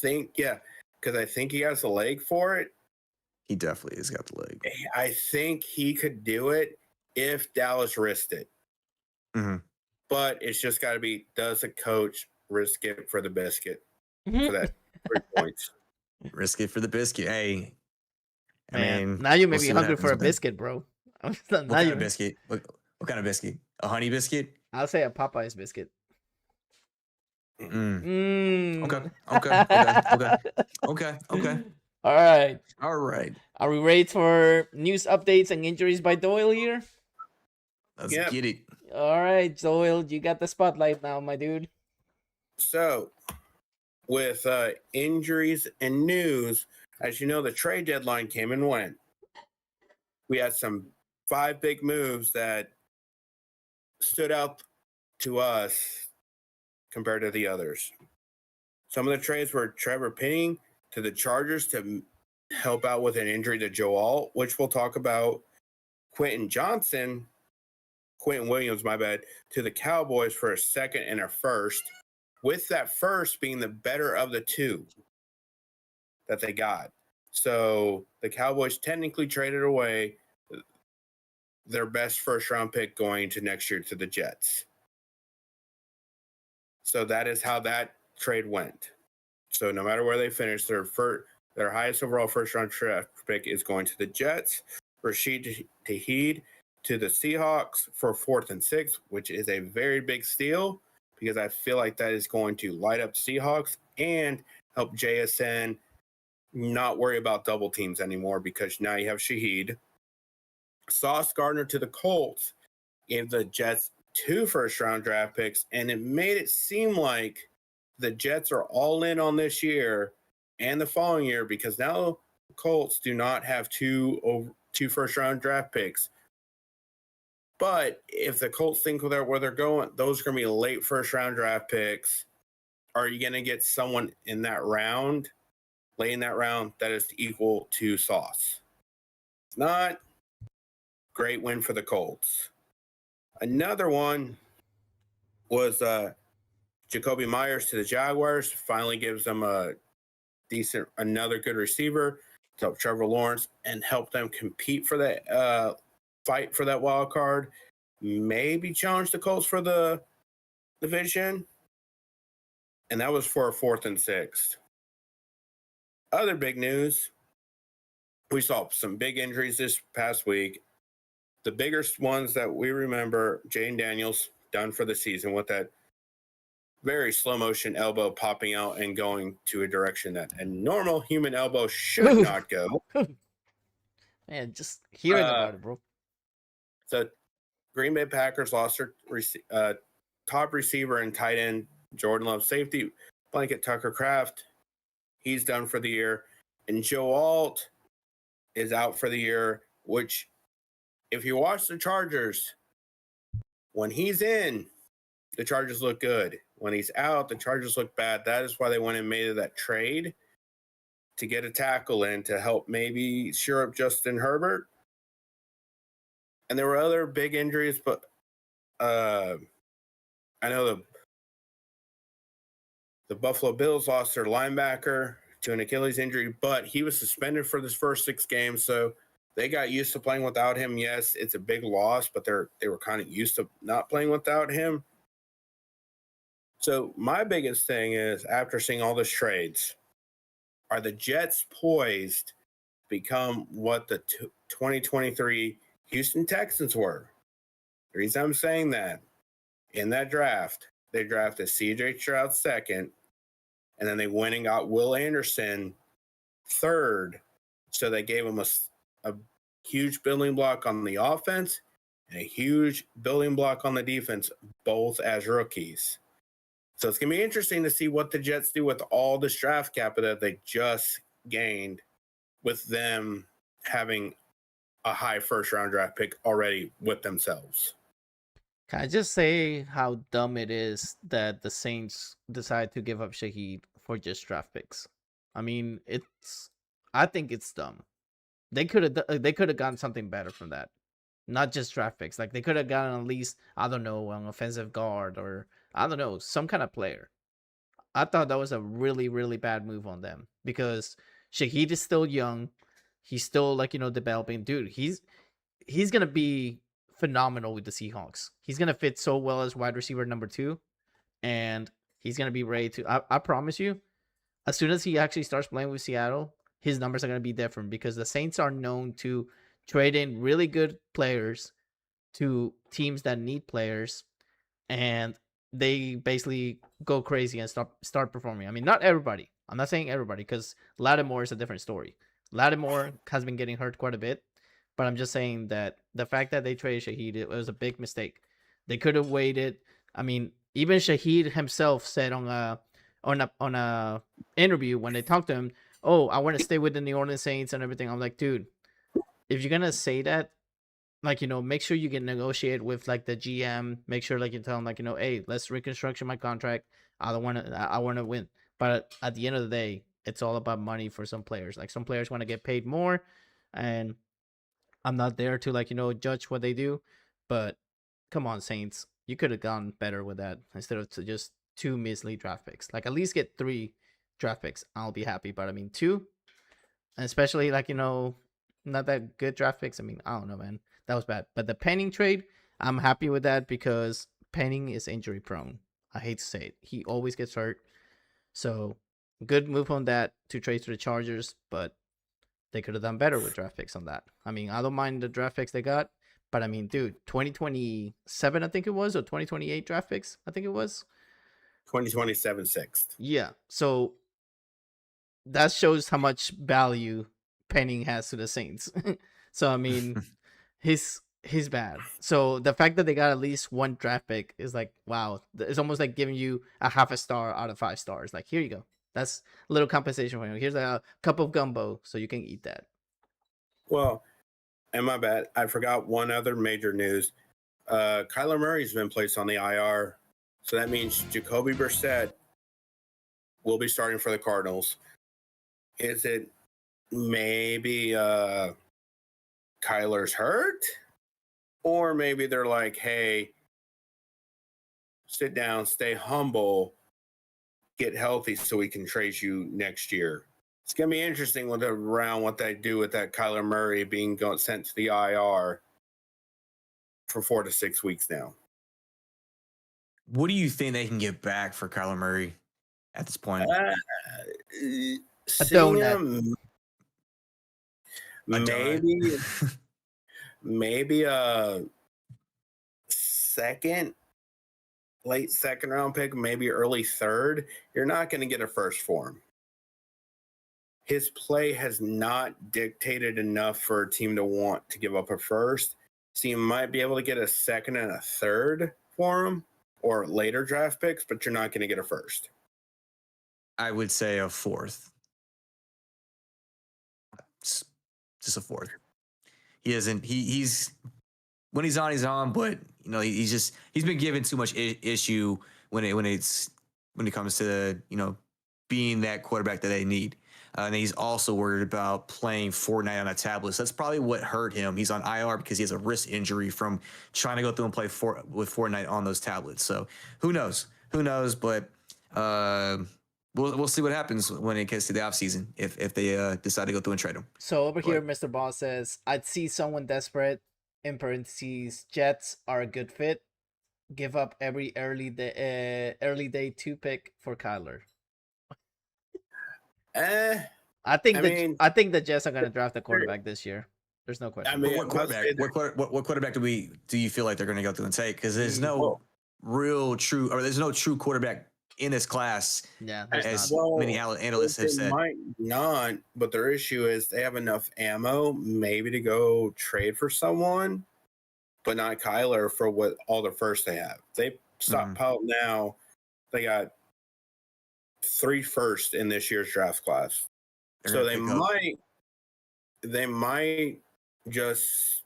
think he has the leg for it. He definitely has got the leg. I think he could do it if Dallas risked it. Mm-hmm. But it's just got to be, does the coach risk it for the biscuit? For that 3 points. Risk it for the biscuit. Hey, Man, now you may be hungry for a biscuit, bro. What kind of biscuit? What kind of biscuit? A honey biscuit? I'll say a Popeye's biscuit. Okay. All right. Are we ready for news updates and injuries by Doyle here? Let's get it. All right, Doyle, you got the spotlight now, my dude. So, with injuries and news, as you know, the trade deadline came and went. We had 5 big moves that stood out to us compared to the others. Some of the trades were Trevor Penning to the Chargers to help out with an injury to Joe Alt, which we'll talk about. Quentin Williams, to the Cowboys for a second and a first, with that first being the better of the 2 that they got. So the Cowboys technically traded away their best first-round pick going to next year to the Jets. So that is how that trade went. So no matter where they finish, their highest overall first-round draft pick is going to the Jets. Rashid Shaheed to the Seahawks for 4th and 6th, which is a very big steal because I feel like that is going to light up Seahawks and help JSN not worry about double teams anymore because now you have Shaheed. Sauce Gardner to the Colts gave the Jets 2 first-round draft picks, and it made it seem like the Jets are all in on this year and the following year because now the Colts do not have 2 first-round draft picks. But if the Colts think where they're going, those are going to be late first-round draft picks. Are you going to get someone in that round, late in that round, that is equal to Sauce? It's not. Great win for the Colts. Another one was Jacoby Myers to the Jaguars. Finally gives them another good receiver to help Trevor Lawrence and help them compete for that fight for that wild card. Maybe challenge the Colts for the division. And that was for a 4th and 6th. Other big news, we saw some big injuries this past week. The biggest ones that we remember, Jane Daniels done for the season with that very slow motion elbow popping out and going to a direction that a normal human elbow should not go. Man, just hearing about it, bro. The Green Bay Packers lost their top receiver and tight end, Jordan Love. Safety blanket Tucker Kraft, he's done for the year. And Joe Alt is out for the year, which, if you watch the Chargers, when he's in, the Chargers look good. When he's out, the Chargers look bad. That is why they went and made that trade to get a tackle in to help maybe shore up Justin Herbert. and there were other big injuries, but I know the Buffalo Bills lost their linebacker to an Achilles injury, but he was suspended for this first 6 games, so they got used to playing without him. Yes, it's a big loss, but they were kind of used to not playing without him. So my biggest thing is, after seeing all these trades, are the Jets poised to become what the 2023 Houston Texans were? The reason I'm saying that, in that draft, they drafted C.J. Stroud second, and then they went and got Will Anderson third. So they gave him a huge building block on the offense and a huge building block on the defense, both as rookies. So it's going to be interesting to see what the Jets do with all this draft capital that they just gained, with them having a high first-round draft pick already with themselves. Can I just say how dumb it is that the Saints decide to give up Shaheed for just draft picks? I mean, I think it's dumb. They could have gotten something better from that, not just draft picks. Like, they could have gotten at least, I don't know, an offensive guard, or I don't know, some kind of player. I thought that was a really, really bad move on them, because Shaheed is still young. He's still, like, developing. Dude, he's gonna be phenomenal with the Seahawks. He's gonna fit so well as wide receiver number 2, and he's gonna be ready to. I promise you, as soon as he actually starts playing with Seattle, his numbers are gonna be different, because the Saints are known to trade in really good players to teams that need players, and they basically go crazy and start performing. I mean, not everybody. I'm not saying everybody, because Lattimore is a different story. Lattimore has been getting hurt quite a bit, but I'm just saying that the fact that they traded Shaheed, it was a big mistake. They could have waited. I mean, even Shaheed himself said on a interview when they talked to him, "Oh, I want to stay with the New Orleans Saints and everything." I'm like, dude, if you're gonna say that, like, make sure you can negotiate with, like, the GM. Make sure, like, you tell him, like, hey, let's reconstruct my contract. I want to win. But at the end of the day, it's all about money for some players. Like, some players want to get paid more, and I'm not there to, like, judge what they do. But come on, Saints, you could have gone better with that instead of just 2 measly draft picks. Like, at least get 3 draft picks. I'll be happy. But I mean, 2, and especially, like, not that good draft picks. I mean, I don't know, man. That was bad. But the Penning trade, I'm happy with that, because Penning is injury prone. I hate to say it. He always gets hurt. So, good move on that to trade to the Chargers, but they could have done better with draft picks on that. I mean, I don't mind the draft picks they got, but I mean, dude, 2027, I think it was, or 2028 draft picks, I think it was. 2027 sixth. Yeah. So, that shows how much value Penning has to the Saints. So, I mean, he's bad. So the fact that they got at least 1 draft pick is like, wow. It's almost like giving you a half a star out of 5 stars. Like, here you go. That's a little compensation for you. Here's a cup of gumbo so you can eat that. Well, and my bad, I forgot one other major news. Kyler Murray's been placed on the IR. So that means Jacoby Brissett will be starting for the Cardinals. Is it maybe Kyler's hurt? Or maybe they're like, hey, sit down, stay humble, get healthy so we can trade you next year. It's going to be interesting what they do with that Kyler Murray being sent to the IR for 4 to 6 weeks now. What do you think they can get back for Kyler Murray at this point? A donut. Maybe a late second round pick, maybe early third. You're not going to get a first for him. His play has not dictated enough for a team to want to give up a first. So you might be able to get a second and a third for him, or later draft picks, but you're not going to get a first. I would say a 4th. Just a 4th. He isn't. He's when he's on, he's on. But he's been given too much issue when it comes to being that quarterback that they need. And he's also worried about playing Fortnite on a tablet. So that's probably what hurt him. He's on IR because he has a wrist injury from trying to go through and play with Fortnite on those tablets. So who knows? Who knows? But we'll see what happens when it gets to the offseason if they decide to go through and trade him. So over here, Mr. Boss says, I'd see someone desperate, in parentheses, Jets are a good fit. Give up every early day 2 pick for Kyler. I think the Jets are going to draft a quarterback this year. There's no question. I mean, what quarterback do you feel like they're going to go through and take? Because there's no there's no true quarterback in this class. Yeah, as many analysts have said. Might not, but their issue is they have enough ammo maybe to go trade for someone, but not Kyler for what all the first they have. They stockpiled now. They got 3 first in this year's draft class. So they might just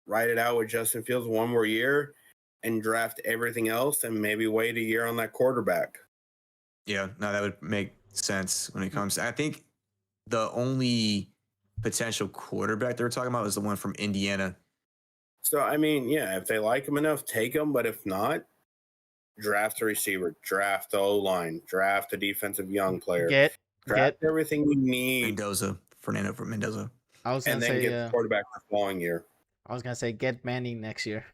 ride it out with Justin Fields one more year and draft everything else and maybe wait a year on that quarterback. Yeah, no, that would make sense when it comes. I think the only potential quarterback they were talking about was the one from Indiana. So, I mean, yeah, if they like him enough, take him. But if not, draft a receiver, draft the O-line, draft a defensive young player. Draft everything you need. Fernando Mendoza. I was going to say, get the quarterback the following year. I was going to say, get Manning next year.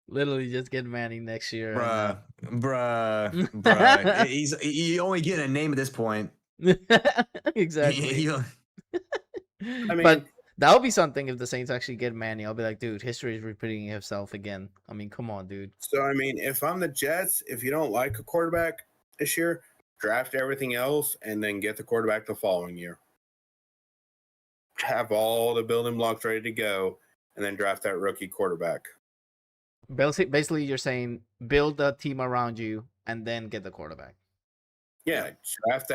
Literally just get Manning next year. Bruh. You only get a name at this point. Exactly. I mean, but that would be something if the Saints actually get Manning. I'll be like, dude, history is repeating itself again. I mean, come on, dude. So, I mean, if I'm the Jets, if you don't like a quarterback this year, draft everything else and then get the quarterback the following year. Have all the building blocks ready to go and then draft that rookie quarterback. Basically, you're saying build a team around you and then get the quarterback. Yeah, draft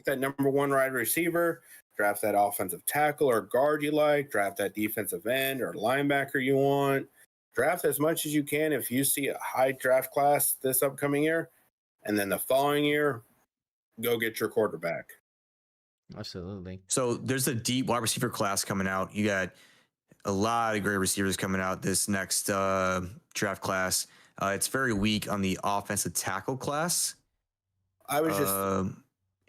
that number 1 wide receiver, draft that offensive tackle or guard you like, draft that defensive end or linebacker you want. Draft as much as you can if you see a high draft class this upcoming year, and then the following year, go get your quarterback. Absolutely. So there's a deep wide receiver class coming out. You got a lot of great receivers coming out this next draft class. It's very weak on the offensive tackle class. I was just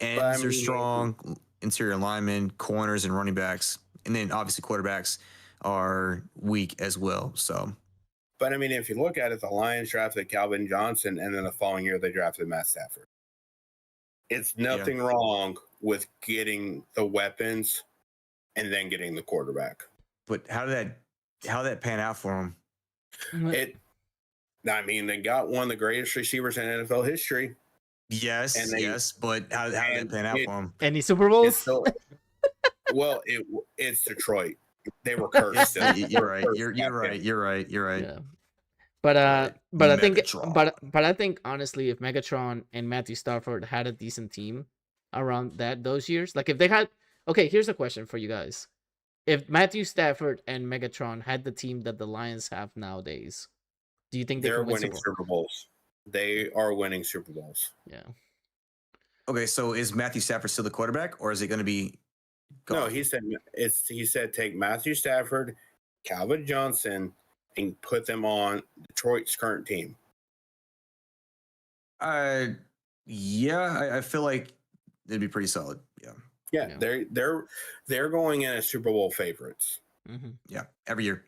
ends are strong, interior linemen, corners, and running backs, and then obviously quarterbacks are weak as well. So, but I mean, if you look at it, the Lions drafted Calvin Johnson, and then the following year they drafted Matt Stafford. It's nothing wrong with getting the weapons and then getting the quarterback. But how did that pan out for him? They got one of the greatest receivers in NFL history. Yes, but how did it pan out for him? Any Super Bowls? Well, it's Detroit. They were cursed. You're right. You're right. Yeah. But I think honestly, if Megatron and Matthew Stafford had a decent team around those years, like if they had, okay, here's a question for you guys: if Matthew Stafford and Megatron had the team that the Lions have nowadays, do you think they're winning Super Bowls? They are winning Super Bowls. Yeah. Okay, so is Matthew Stafford still the quarterback, or is it going to be? No, he said take Matthew Stafford, Calvin Johnson, and put them on Detroit's current team. I feel like it'd be pretty solid. Yeah. They're going in as Super Bowl favorites. Mm-hmm. Yeah, every year.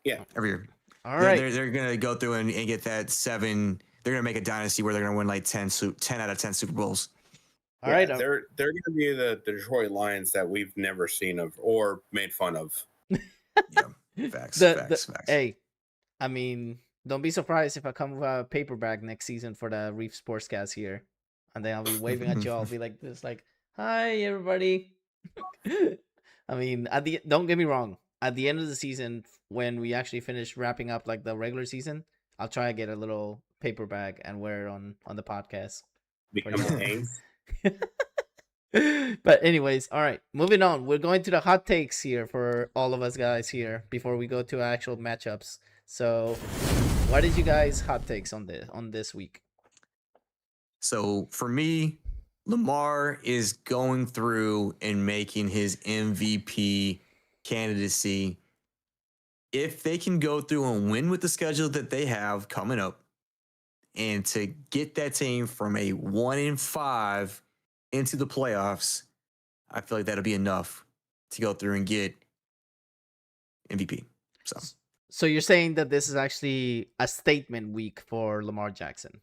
Yeah, every year. All right, they're gonna go through and get that 7. They're gonna make a dynasty where they're gonna win like 10 out of 10 Super Bowls. All right, they're gonna be the Detroit Lions that we've never seen of or made fun of. Yeah, facts. Hey, I mean, don't be surprised if I come with a paperback next season for the Reef SportsCast here, and then I'll be waving at you. I'll be like this, like, "Hi, everybody." I mean, don't get me wrong. At the end of the season, when we actually finish wrapping up like the regular season, I'll try to get a little paperback and wear it on the podcast. Become Hanks. But anyways, all right, moving on. We're going to the hot takes here for all of us guys here before we go to actual matchups. So, what is you guys' hot takes on this week? So for me, Lamar is going through and making his MVP candidacy. If they can go through and win with the schedule that they have coming up, and to get that team from a 1-5 into the playoffs, I feel like that'll be enough to go through and get MVP. So you're saying that this is actually a statement week for Lamar Jackson?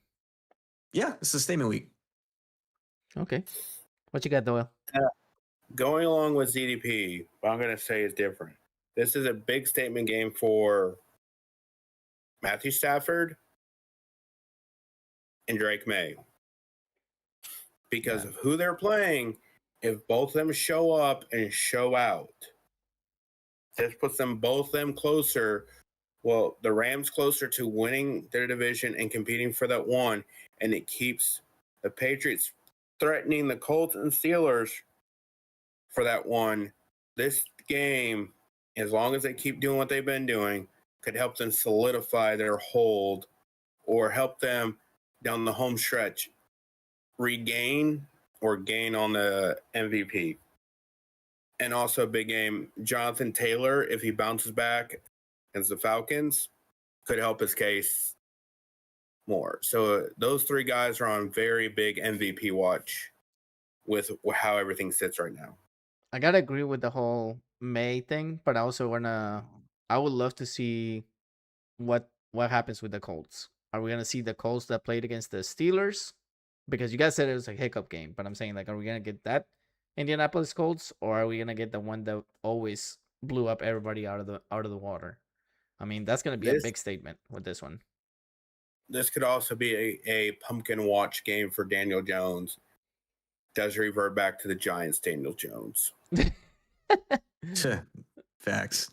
Yeah, it's a statement week. Okay. What you got, Doyle? Going along with ZDP, what I'm going to say is different. This is a big statement game for Matthew Stafford and Drake May. Because of who they're playing, if both of them show up and show out, this puts them both them closer. Well, the Rams closer to winning their division and competing for that one, and it keeps the Patriots threatening the Colts and Steelers for that one. This game, as long as they keep doing what they've been doing, could help them solidify their hold or help them down the home stretch regain or gain on the MVP. And also a big game, Jonathan Taylor, if he bounces back against the Falcons, could help his case more. So those three guys are on very big MVP watch with how everything sits right now. I gotta agree with the whole May thing, but I would love to see what happens with the Colts. Are we gonna see the Colts that played against the Steelers? Because you guys said it was a hiccup game, but I'm saying, like, are we gonna get that Indianapolis Colts, or are we gonna get the one that always blew up everybody out of the water? I mean, that's gonna be a big statement with this one. This could also be a pumpkin watch game for Daniel Jones. Does revert back to the Giants, Daniel Jones. Facts.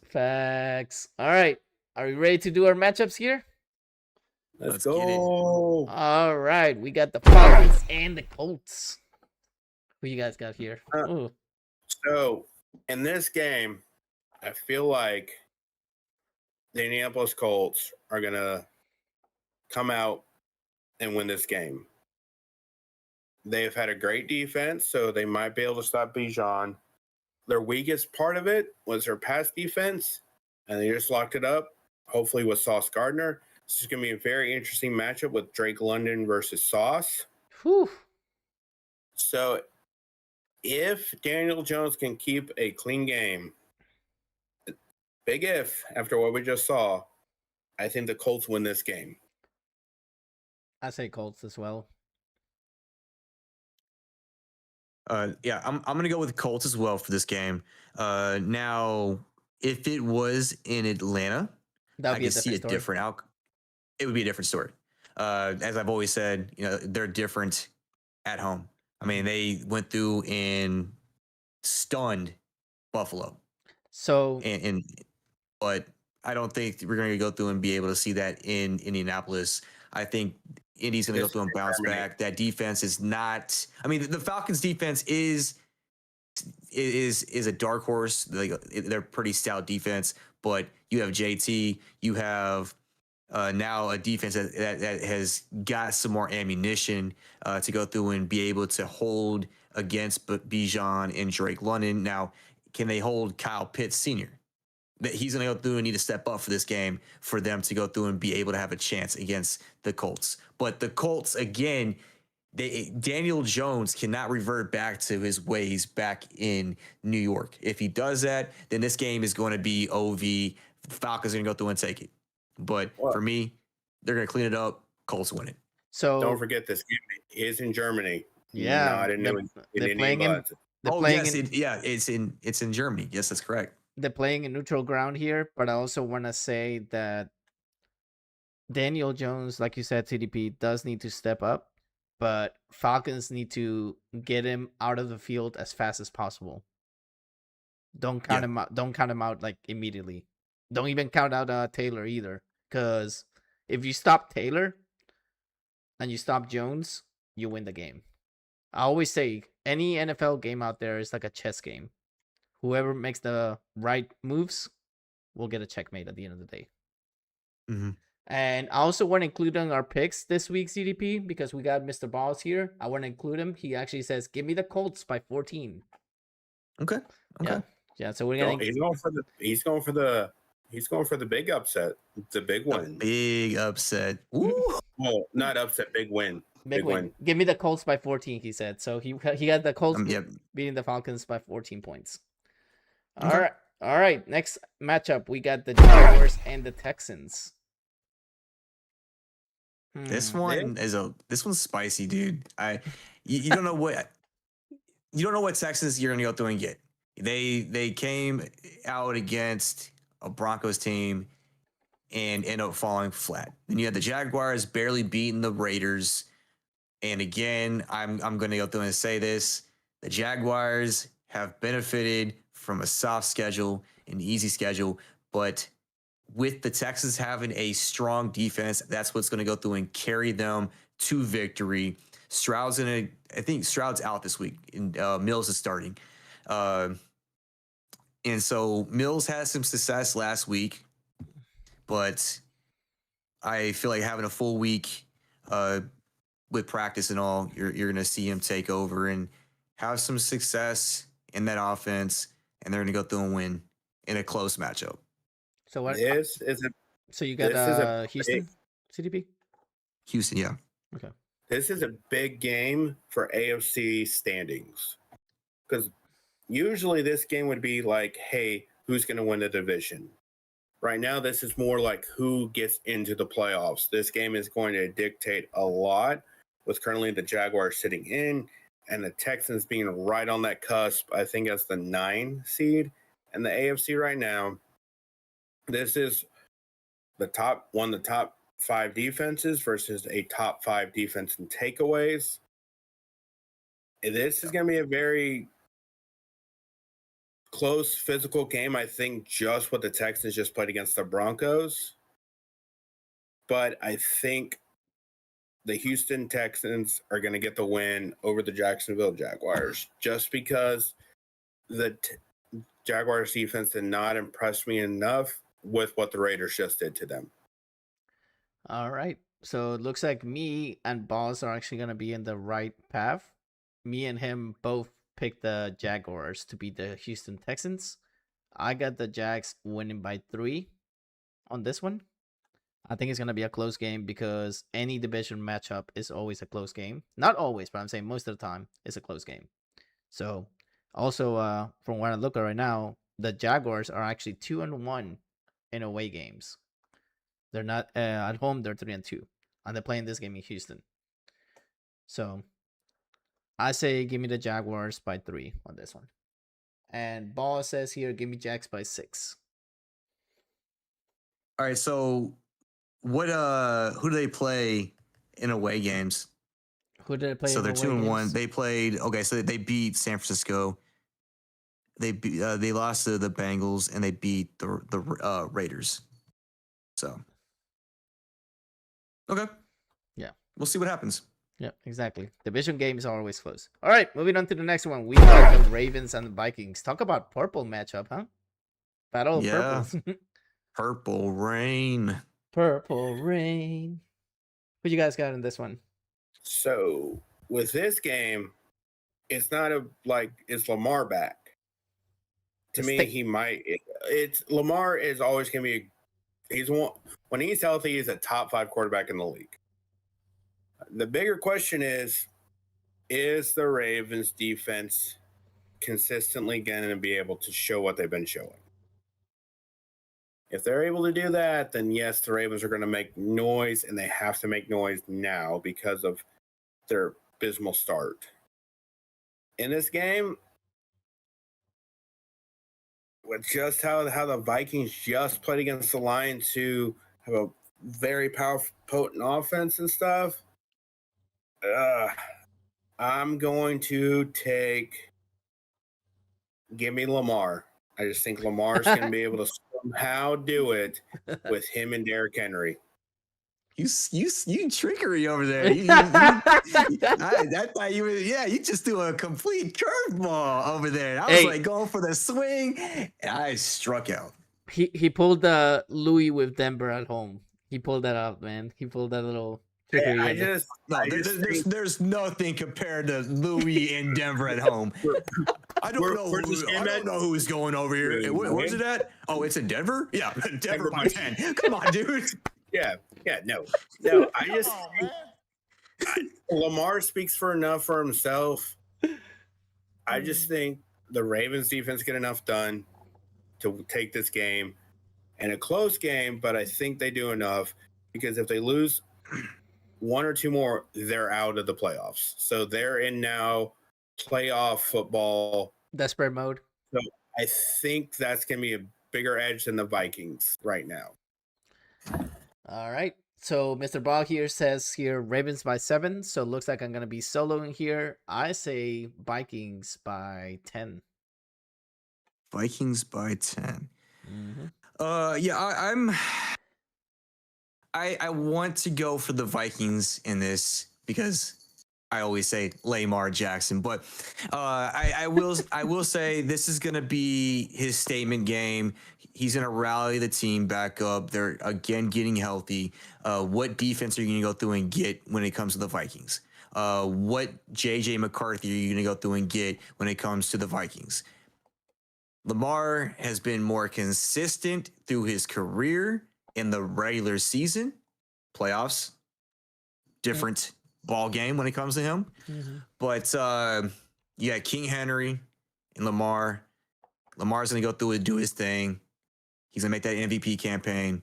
All right. Are we ready to do our matchups here? Let's get it. go. All right. We got the Falcons and the Colts. Who you guys got here? So, in this game, I feel like the Indianapolis Colts are going to come out and win this game. They've had a great defense, so they might be able to stop Bijan. Their weakest part of it was their pass defense, and they just locked it up, hopefully with Sauce Gardner. This is going to be a very interesting matchup with Drake London versus Sauce. Whew. So if Daniel Jones can keep a clean game, big if, after what we just saw, I think the Colts win this game. I say Colts as well. Yeah, I'm gonna go with Colts as well for this game. Now, if it was in Atlanta, I could see a different outcome. It would be a different story. As I've always said, they're different at home. I mean, they went through and stunned Buffalo. So, but I don't think we're going to go through and be able to see that in Indianapolis. I think Indy's going to go through and bounce back. That defense is not. I mean, the Falcons' defense is a dark horse. They're pretty stout defense, but you have JT. You have now a defense that has got some more ammunition to go through and be able to hold against Bijan and Drake London. Now, can they hold Kyle Pitts Sr.? That he's going to go through and need to step up for this game for them to go through and be able to have a chance against the Colts. But the Colts, again, Daniel Jones cannot revert back to his ways back in New York. If he does that, then this game is going to be OV. Falcons are going to go through and take it. But for me, they're going to clean it up. Colts win it. So don't forget this game is in Germany. Yeah, not in they're playing in. It's in Germany. Yes, that's correct. They're playing in neutral ground here, but I also want to say that Daniel Jones, like you said, CDP, does need to step up, but Falcons need to get him out of the field as fast as possible. Don't count him out. Don't count him out like immediately. Don't even count out Taylor either, because if you stop Taylor and you stop Jones, you win the game. I always say any NFL game out there is like a chess game. Whoever makes the right moves will get a checkmate at the end of the day. Mm-hmm. And I also want to include on our picks this week, CDP, because we got Mr. Balls here. I want to include him. He actually says, "Give me the Colts by 14." Okay. Yeah. So we're gonna. He's going for the big upset. The big win. Big upset. Ooh. Well, not upset. Big win. Big win. Give me the Colts by 14. He said. So he got the Colts beating the Falcons by 14 points. Okay. All right. Next matchup, we got the Jaguars and the Texans. This one's spicy, dude. You don't know what Texans you're gonna go through and get. They came out against a Broncos team and end up falling flat. Then you had the Jaguars barely beating the Raiders. And again, I'm gonna go through and say this: the Jaguars have benefited from a soft schedule, an easy schedule, but with the Texans having a strong defense, that's what's going to go through and carry them to victory. I think Stroud's out this week, and Mills is starting. And so Mills had some success last week, but I feel like having a full week with practice and all, you're going to see him take over and have some success in that offense, and they're going to go through and win in a close matchup. So what? So you got Houston, CDP? Houston, yeah. Okay. This is a big game for AFC standings, because usually this game would be like, hey, who's going to win the division? Right now, this is more like who gets into the playoffs. This game is going to dictate a lot, with currently the Jaguars sitting in and the Texans being right on that cusp, I think, as the 9 seed in the AFC right now. This is the top 5 defenses versus a top 5 defense in takeaways. This is going to be a very close physical game, I think, just what the Texans just played against the Broncos. But I think the Houston Texans are going to get the win over the Jacksonville Jaguars, just because the Jaguars defense did not impress me enough with what the Raiders just did to them. All right. So it looks like me and Boss are actually going to be in the right path. Me and him both picked the Jaguars to beat the Houston Texans. I got the Jags winning by 3 on this one. I think it's going to be a close game because any division matchup is always a close game. Not always, but I'm saying most of the time it's a close game. So also, from what I look at right now, the Jaguars are actually 2-1 in away games. They're not at home. They're 3-2, and they're playing this game in Houston. So I say give me the Jaguars by 3 on this one. And Ball says here, give me Jags by 6. All right. So who do they play in away games? Who did they play? So in they're away 2-1. games? They played. Okay, so they beat San Francisco. They lost to the Bengals and they beat the Raiders. So okay, yeah, we'll see what happens. Yeah, exactly. Division games are always close. All right, moving on to the next one. We got the Ravens and the Vikings. Talk about purple matchup, huh? Battle of purples. Purple rain. Purple rain. Who you guys got in this one? So with this game, it's not is Lamar back? To me, he might. It's Lamar is always going to be. When he's healthy, he's a top 5 quarterback in the league. The bigger question is the Ravens defense consistently going to be able to show what they've been showing? If they're able to do that, then yes, the Ravens are going to make noise, and they have to make noise now because of their abysmal start. In this game, with just how the Vikings just played against the Lions, who have a very powerful, potent offense and stuff, I'm going to give me Lamar. I just think Lamar's going to be able to somehow do it with him and Derrick Henry. You trickery over there. I thought you were, you just do a complete curveball over there. I was like going for the swing, and I struck out. He pulled the Louis with Denver at home. He pulled that up, man. He pulled that little trickery. I in there. just No, I just think there's nothing compared to Louis in Denver at home. I don't know. where's this game I don't at? know who's going over here. Really, Where's it at? Oh, it's in Denver. Yeah, Denver by by 10. Come on, dude. Yeah, no. I just think Lamar speaks for enough for himself. I just think the Ravens defense get enough done to take this game, and a close game, but I think they do enough because if they lose one or two more, they're out of the playoffs. So they're in now playoff football. Desperate mode. So I think that's going to be a bigger edge than the Vikings right now. All right. So Mr. Ball here says here Ravens by 7. So it looks like I'm gonna be soloing here. I say Vikings by 10. Vikings by 10. Mm-hmm. Yeah, I want to go for the Vikings in this because I always say Lamar Jackson, but I will say this is going to be his statement game. He's going to rally the team back up. They're again getting healthy. What defense are you going to go through and get when it comes to the Vikings? What JJ McCarthy are you going to go through and get when it comes to the Vikings? Lamar has been more consistent through his career in the regular season, playoffs, different ball game when it comes to him. Mm-hmm. But yeah, King Henry and Lamar. Lamar's going to go through and do his thing. He's going to make that MVP campaign.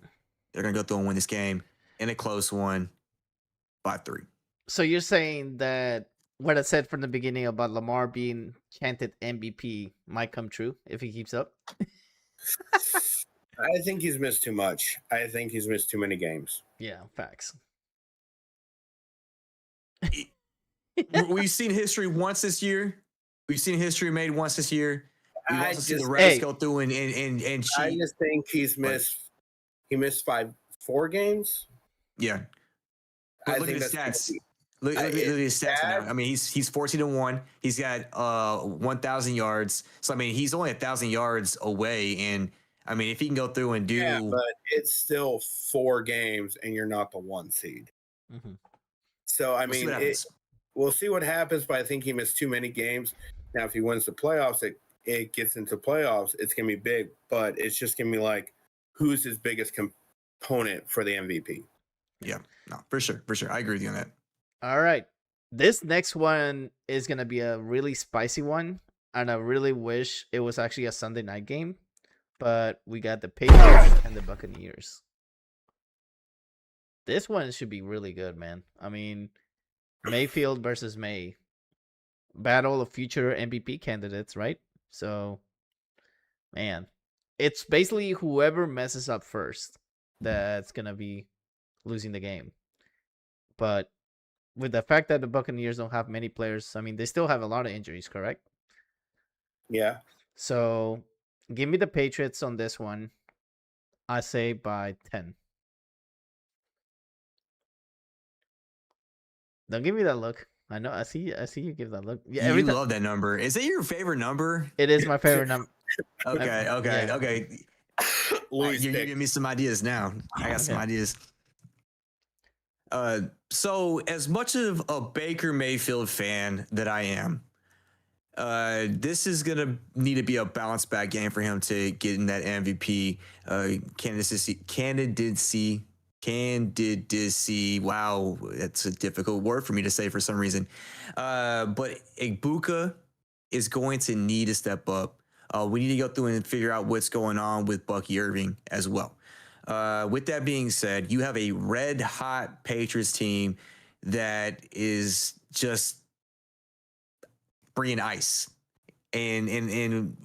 They're going to go through and win this game in a close one by 3. So you're saying that what I said from the beginning about Lamar being chanted MVP might come true if he keeps up? I think he's missed too much. I think he's missed too many games. Yeah, facts. We've seen history once this year. We've seen history made once this year. We've also seen the just- Reds Hey. go through and I cheat. just think he's missed. He missed 4 games. Yeah. But I look think at his that's stats. gonna Look at his stats bad. now. I mean, he's 14-1. He's got 1,000 yards. So I mean, he's only 1,000 yards away. And I mean, if he can go through and do, Yeah, but it's still 4 games, and you're not the 1 seed. Mm-hmm. So I we'll see mean, what happens. we'll see what happens. But I think he missed too many games. Now, if he wins the playoffs, it gets into playoffs. It's gonna be big, but it's just gonna be like, who's his biggest component for the MVP? Yeah, no, for sure. I agree with you on that. All right. This next one is going to be a really spicy one. And I really wish it was actually a Sunday night game. But we got the Patriots and the Buccaneers. This one should be really good, man. I mean, Mayfield versus May. Battle of future MVP candidates, right? So, man. It's basically whoever messes up first that's going to be losing the game. But with the fact that the Buccaneers don't have many players, I mean, they still have a lot of injuries, correct? Yeah, So give me the Patriots on this one. I say by 10. Don't give me that look. I know. I see you give that look. Yeah, You love that number. Is it your favorite number? It is my favorite number. Okay. Yeah. Louis You're pick. giving me some ideas now. I got some Okay. ideas. So as much of a Baker Mayfield fan that I am, this is gonna need to be a bounce back game for him to get in that MVP candidacy. Wow, that's a difficult word for me to say for some reason. But Igbuka is going to need to step up. We need to go through and figure out what's going on with Bucky Irving as well. With that being said, you have a red hot Patriots team that is just bringing ice, and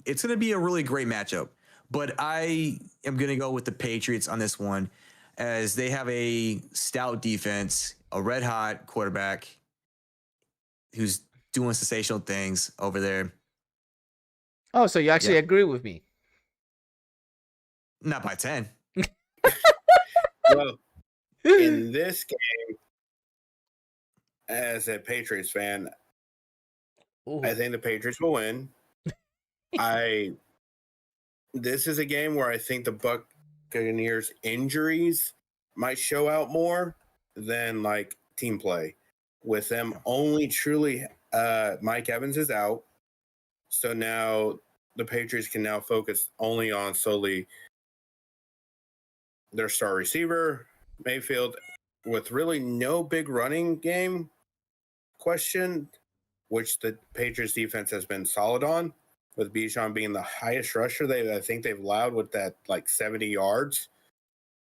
it's going to be a really great matchup. But I am going to go with the Patriots on this one, as they have a stout defense, a red hot quarterback who's doing sensational things over there. Oh, so you actually agree with me? Not by 10. Well, in this game, as a Patriots fan, Ooh. I think the Patriots will win. This is a game where I think the Buccaneers' injuries might show out more than like team play. With them only truly, Mike Evans is out, so now the Patriots can now focus only on solely their star receiver Mayfield, with really no big running game question, which the Patriots defense has been solid on, with Bijan being the highest rusher I think they've allowed with that like 70 yards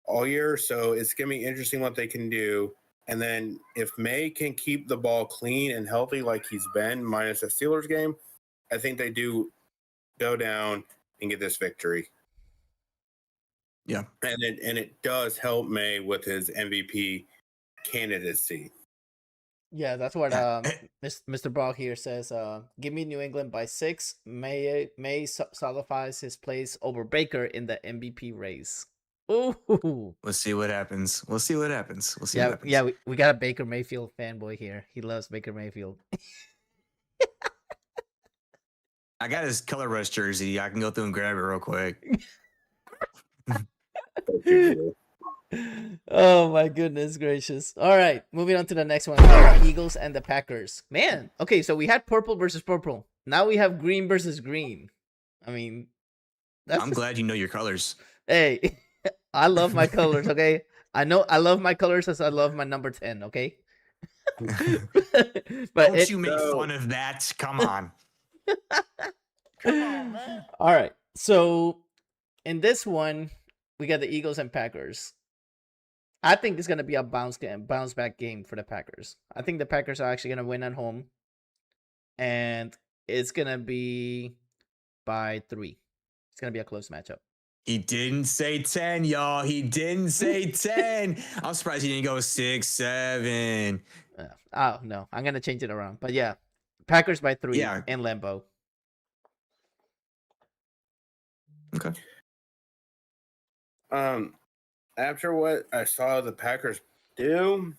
all year. So it's going to be interesting what they can do. And then if May can keep the ball clean and healthy like he's been, minus the Steelers game, I think they do go down and get this victory. Yeah. And it does help May with his MVP candidacy. Yeah, that's what Mr. Ball here says. Give me New England by 6. May solidifies his place over Baker in the MVP race. Ooh. We'll see what happens. We'll see what happens. Yeah, we got a Baker Mayfield fanboy here. He loves Baker Mayfield. I got his color rush jersey. I can go through and grab it real quick. Oh my goodness gracious. All right, moving on to the next one. The Eagles and the Packers. Man, okay, so we had purple versus purple. Now we have green versus green. I mean, I'm glad you know your colors. Hey, I love my colors, okay? I love my colors as I love my number 10, okay? But don't you make fun of that? Come on. Come on, man. All right. So in this one, we got the Eagles and Packers. I think it's going to be a bounce back game for the Packers. I think the Packers are actually going to win at home. And it's going to be by 3. It's going to be a close matchup. He didn't say 10, y'all. He didn't say 10. I'm surprised he didn't go 6, 7. Oh, no. I'm going to change it around. But yeah, Packers by 3 in Lambeau. Okay. After what I saw the Packers do,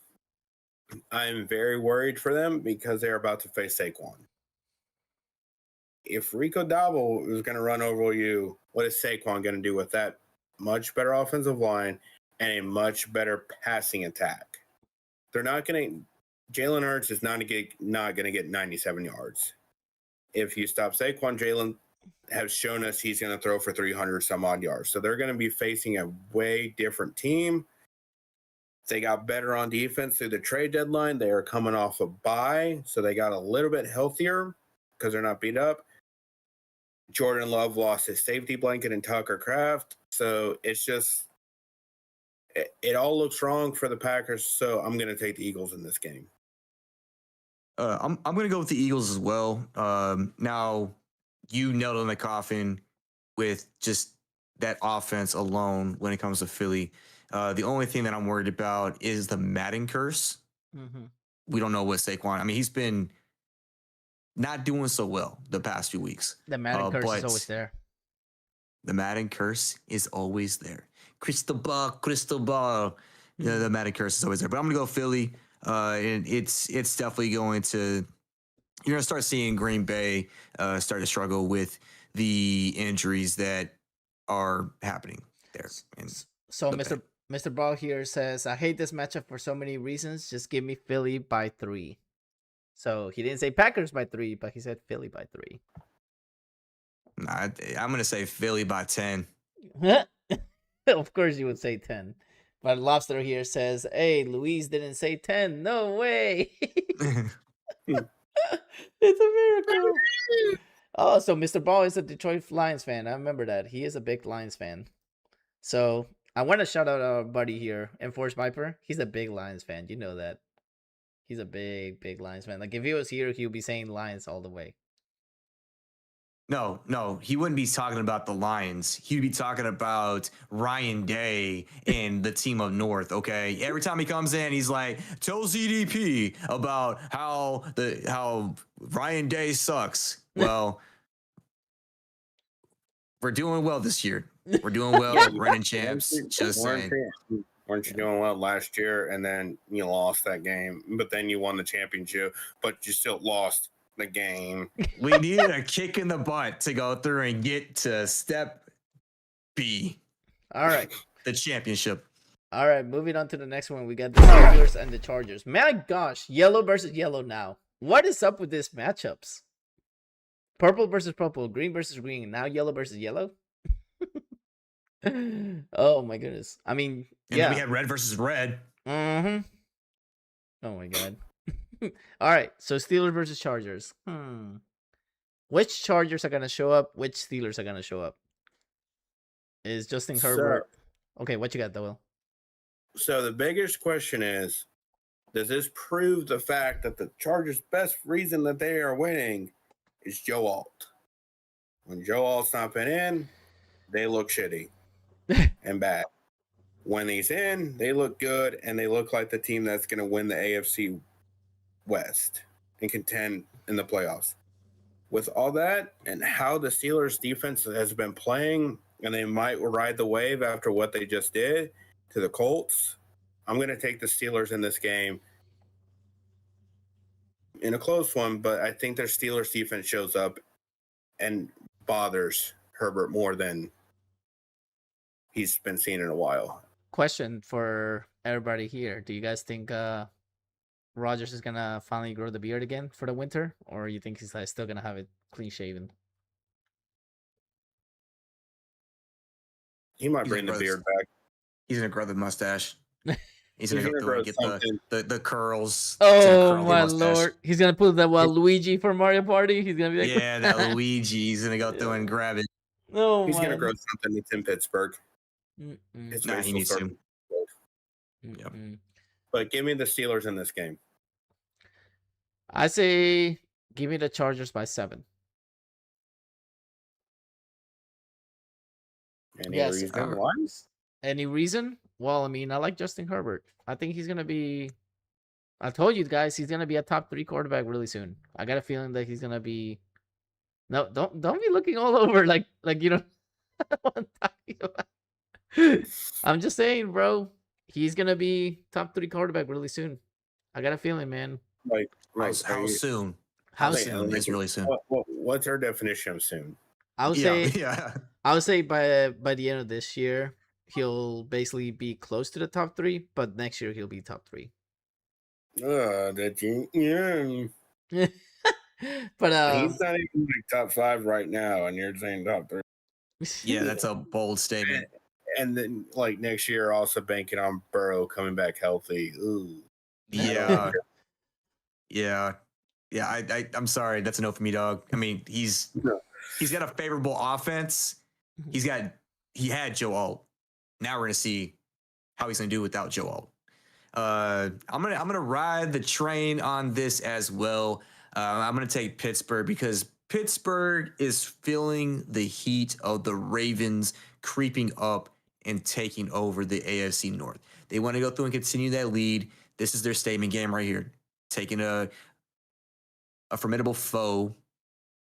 I'm very worried for them because they're about to face Saquon. If Rico Dabo is going to run over you, what is Saquon going to do with that much better offensive line and a much better passing attack? They're not going to. Jalen Hurts is not going to get 97 yards. If you stop Saquon, Jalen has shown us he's going to throw for 300 some odd yards. So they're going to be facing a way different team. They got better on defense through the trade deadline. They are coming off a bye, so they got a little bit healthier because they're not beat up. Jordan Love lost his safety blanket and Tucker Kraft. So it's just, it all looks wrong for the Packers. So I'm going to take the Eagles in this game. I'm going to go with the Eagles as well. Now, you nailed on the coffin with just that offense alone when it comes to Philly. The only thing that I'm worried about is the Madden curse. Mm-hmm. We don't know what Saquon. I mean, he's been not doing so well the past few weeks. The Madden curse is always there. The Madden curse is always there. Crystal ball. Mm-hmm. The Madden curse is always there. But I'm going to go Philly. And it's definitely going to. You're going to start seeing Green Bay start to struggle with the injuries that are happening there. So Mr. Ball here says, I hate this matchup for so many reasons. Just give me Philly by 3. So he didn't say Packers by 3, but he said Philly by 3. I'm going to say Philly by 10. Of course you would say 10. But Lobster here says, hey, Luis didn't say 10. No way. It's a miracle. Oh, so Mr. Ball is a Detroit Lions fan. I remember that. He is a big Lions fan. So I want to shout out our buddy here, Enforce Viper. He's a big Lions fan. You know that. He's a big, big Lions fan. Like if he was here, he would be saying Lions all the way. No, he wouldn't be talking about the Lions. He'd be talking about Ryan Day and the team up north, okay? Every time he comes in, he's like, tell ZDP about how Ryan Day sucks. Well, we're doing well this year. We're doing well, running champs. Just saying. Weren't you doing well last year, and then you lost that game, but then you won the championship, but you still lost the game. We needed a kick in the butt to go through and get to step B. All right. The championship. All right, moving on to the next one. We got the Steelers and the Chargers. My gosh, yellow versus yellow now. What is up with these matchups? Purple versus purple, green versus green. Now yellow versus yellow. Oh my goodness. I mean, And then we had red versus red. Mm-hmm. Oh my god. All right, so Steelers versus Chargers. Which Chargers are gonna show up? Which Steelers are gonna show up? Is Justin Herbert? Okay, what you got, Doyle? So the biggest question is, does this prove the fact that the Chargers' best reason that they are winning is Joe Alt? When Joe Alt's not been in, they look shitty and bad. When he's in, they look good, and they look like the team that's going to win the AFC West and contend in the playoffs. With all that and how the Steelers' defense has been playing, and they might ride the wave after what they just did to the Colts, I'm going to take the Steelers in this game in a close one, but I think their Steelers defense shows up and bothers Herbert more than he's been seen in a while. Question for everybody here. Do you guys think Rodgers is going to finally grow the beard again for the winter? Or you think he's still going to have it clean shaven? He might bring the beard back. He's going to grow the mustache. He's going to go through and get the curls. Oh, my Lord. He's going to pull that Luigi for Mario Party. He's going to be like, yeah, that Luigi. He's going to go through and grab it. Oh, he's going to grow something. It's in Pittsburgh. Nah, he needs to. Yep. But give me the Steelers in this game. I say give me the Chargers by 7. Any reason why? Any reason? Well, I mean, I like Justin Herbert. I think he's gonna be. I told you guys he's gonna be a top 3 quarterback really soon. I got a feeling that he's gonna be. No, don't be looking all over like you know what I'm talking about. I'm just saying, bro. He's gonna be top 3 quarterback really soon. I got a feeling, man. Like how soon? How soon? It's really soon. What's our definition of soon? I would say by the end of this year, he'll basically be close to the top 3, but next year he'll be top 3. But he's not even like top 5 right now, and you're saying top 3. Yeah, that's a bold statement. And then like next year, also banking on Burrow coming back healthy. Ooh. Yeah. I'm sorry, that's a no for me, dog. I mean, he's got a favorable offense. He had Joe Alt. Now we're gonna see how he's gonna do without Joe Alt. I'm gonna ride the train on this as well. I'm gonna take Pittsburgh because Pittsburgh is feeling the heat of the Ravens creeping up and taking over the AFC North. They want to go through and continue that lead. This is their statement game right here, taking a formidable foe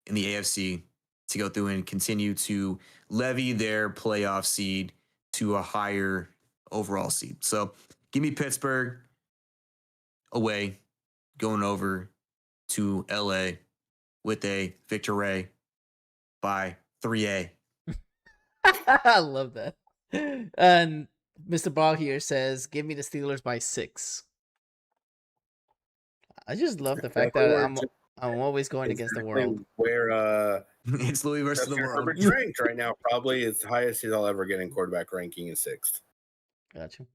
in the AFC to go through and continue to levy their playoff seed to a higher overall seed. So give me Pittsburgh away, going over to LA with a victory by 3A. I love that. And Mr. Ball here says, give me the Steelers by 6. I just love the fact that I'm always going against the world. Where it's Louis versus the world. Herbert's ranked right now, probably as highest he'll ever get in quarterback ranking is 6th. Gotcha.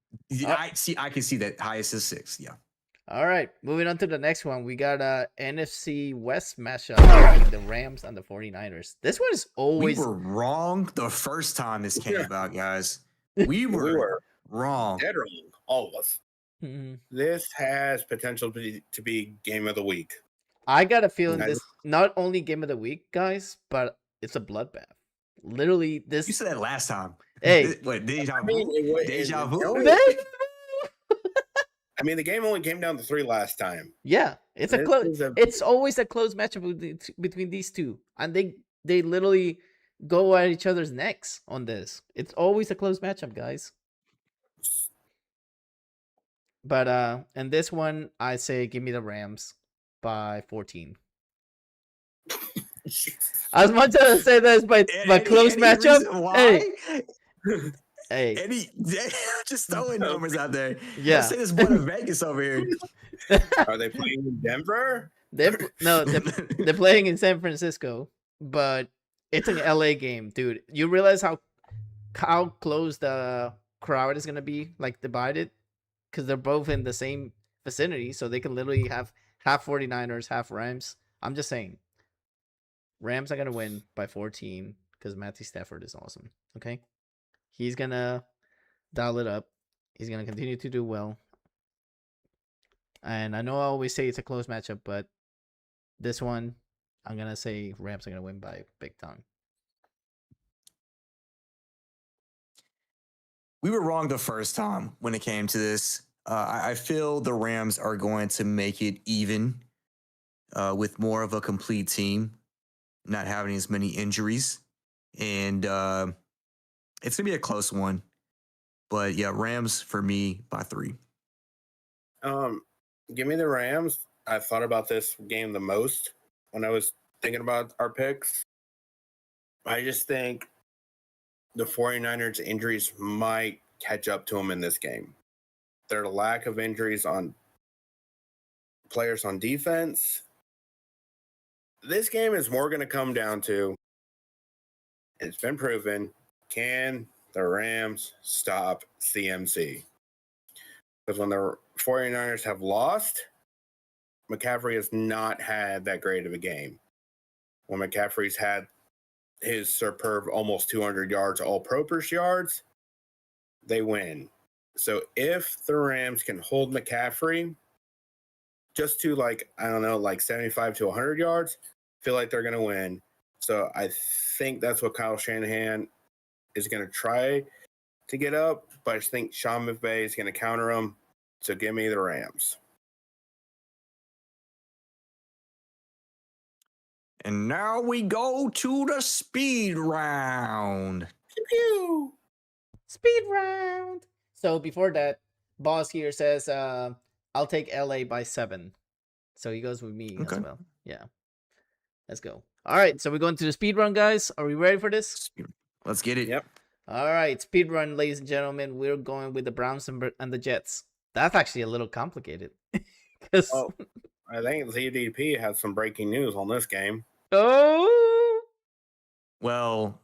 I can see that highest is 6. Yeah. All right, moving on to the next one. We got a NFC West matchup between the Rams and the 49ers. This one is always... We were wrong the first time this came about, guys. We were wrong. Dead wrong, all of us. Mm-hmm. This has potential to be game of the week. I got a feeling this not only game of the week, guys, but it's a bloodbath. Literally, this... You said that last time. Hey. Wait, deja vu? Deja vu? I mean, the game only came down to 3 last time. Yeah, it's a close. It's always a close matchup between these two, and they literally go at each other's necks on this. It's always a close matchup, guys. But in this one, I say give me the Rams by 14. As much as I say that is by close matchup, hey, Hey, just throwing numbers out there. yeah. Let's say this one in Vegas over here. Are they playing in Denver? They're playing in San Francisco, but it's an LA game, dude. You realize how close the crowd is gonna be, like divided, because they're both in the same vicinity, so they can literally have half 49ers, half Rams. I'm just saying, Rams are gonna win by 14 because Matthew Stafford is awesome. Okay, he's gonna dial it up. He's gonna continue to do well. And I know I always say it's a close matchup, but this one, I'm gonna say Rams are gonna win by big time. We were wrong the first time when it came to this. I feel the Rams are going to make it even with more of a complete team, not having as many injuries. And it's going to be a close one. But yeah, Rams for me by 3. Give me the Rams. I thought about this game the most when I was thinking about our picks. I just think the 49ers injuries might catch up to them in this game. Their lack of injuries on players on defense. This game is more going to come down to, it's been proven, can the Rams stop CMC? Because when the 49ers have lost, McCaffrey has not had that great of a game. When McCaffrey's had his superb almost 200 yards, all purpose yards, they win. So if the Rams can hold McCaffrey just to 75 to 100 yards, I feel like they're going to win. So I think that's what Kyle Shanahan is going to try to get up, but I just think Sean McVay is going to counter him. So give me the Rams. And now we go to the speed round. Pew! Speed round. So before that, Boss here says, I'll take LA by 7. So he goes with me as well. Yeah. Let's go. All right. So we're going to the speed run, guys. Are we ready for this? Let's get it. Yep. All right. Speed run, ladies and gentlemen. We're going with the Browns and the Jets. That's actually a little complicated. I think ZDP had some breaking news on this game. Oh. Well,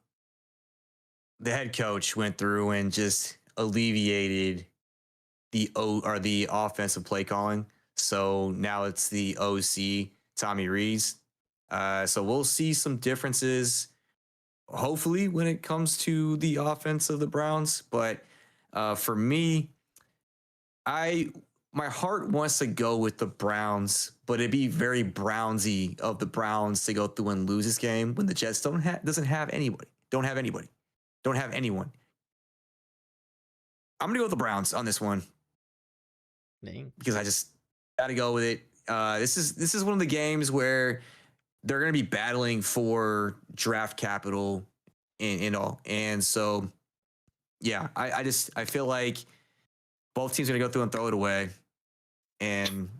the head coach went through and just alleviated the offensive play calling. So now it's the OC, Tommy Rees. So we'll see some differences, hopefully, when it comes to the offense of the Browns. But for me, my heart wants to go with the Browns, but it'd be very Brownsy of the Browns to go through and lose this game when the Jets don't have anybody. Don't have anyone. I'm gonna go with the Browns on this one. Dang. Because I just gotta go with it. This is one of the games where they're gonna be battling for draft capital and all. And so yeah, I feel like both teams are gonna go through and throw it away and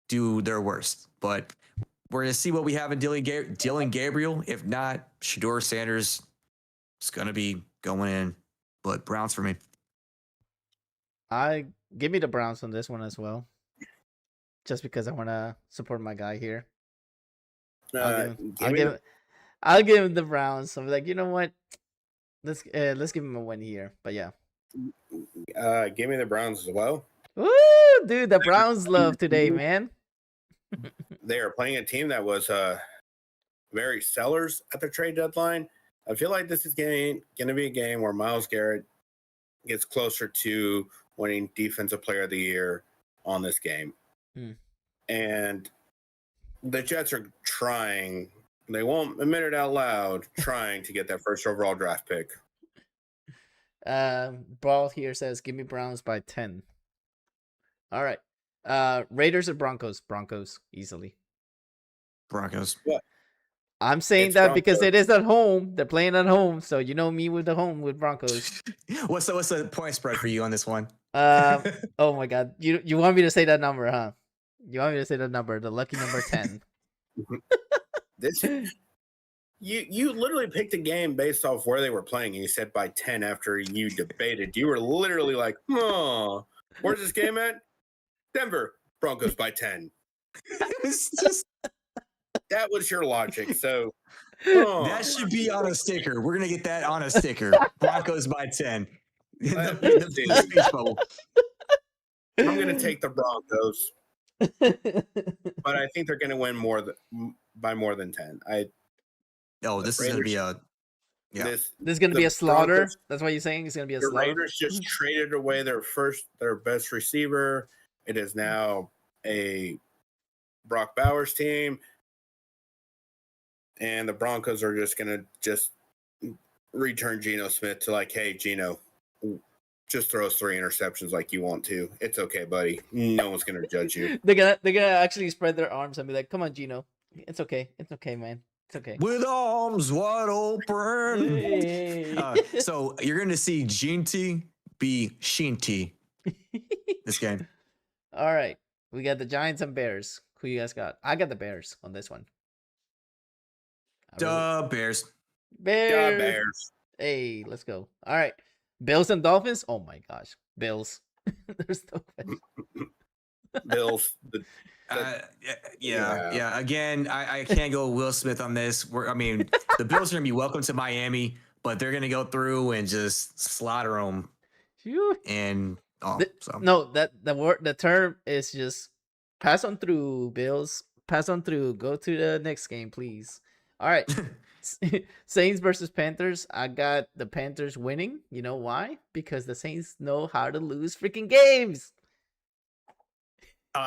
do their worst. But we're gonna see what we have in Dylan Gabriel. If not, Shedeur Sanders is gonna be going in. But Browns for me. Give me the Browns on this one as well. Just because I want to support my guy here. I'll give him the Browns. So I'm like, you know what? Let's give him a win here. But yeah. Give me the Browns as well. Woo, dude, the Browns love today, man. They are playing a team that was very sellers at the trade deadline. I feel like this is going to be a game where Myles Garrett gets closer to winning Defensive Player of the Year on this game. And the Jets are trying, they won't admit it out loud, trying to get that first overall draft pick. Ball here says, give me Browns by 10. All right. Raiders or Broncos? Broncos, easily. Broncos. Yeah. I'm saying that because it is at home. They're playing at home, so you know me with the home with Broncos. What's the point spread for you on this one? Oh my God, you want me to say that number, huh? You want me to say that number, the lucky number 10? You literally picked a game based off where they were playing, and you said by 10 after you debated. You were literally like, "Oh, where's this game at? Denver Broncos by 10." It's just That was your logic. So that should be on a sticker. We're gonna get that on a sticker. Broncos by 10. The speech bubble. I'm going to take the Broncos, but I think they're going to win by more than 10. This is gonna be a This is gonna be a slaughter. Broncos, That's what you're saying. It's gonna be a the slaughter. Raiders just traded away their best receiver. It is now a Brock Bowers team, and the Broncos are just gonna return Geno Smith to like, hey, Geno, just throw us 3 interceptions like you want to. It's okay, buddy. No one's gonna judge you. They're gonna actually spread their arms and be like, "Come on, Gino. It's okay. It's okay, man. It's okay." with arms wide open. Hey. So you're gonna see Ginty be Shinty this game. All right, we got the Giants and Bears. Who you guys got? I got the Bears on this one. Bears. Bears. Yeah, Bears. Hey, let's go. All right, Bills and Dolphins. Oh my gosh, Bills. There's no way. Bills. Yeah. Again, I can't go Will Smith on this. The Bills are gonna be welcome to Miami, but they're gonna go through and just slaughter them. Phew. And No, the term is just pass on through, Bills. Pass on through. Go to the next game, please. All right. Saints versus Panthers. I got the Panthers winning. You know why? Because the Saints know how to lose freaking games.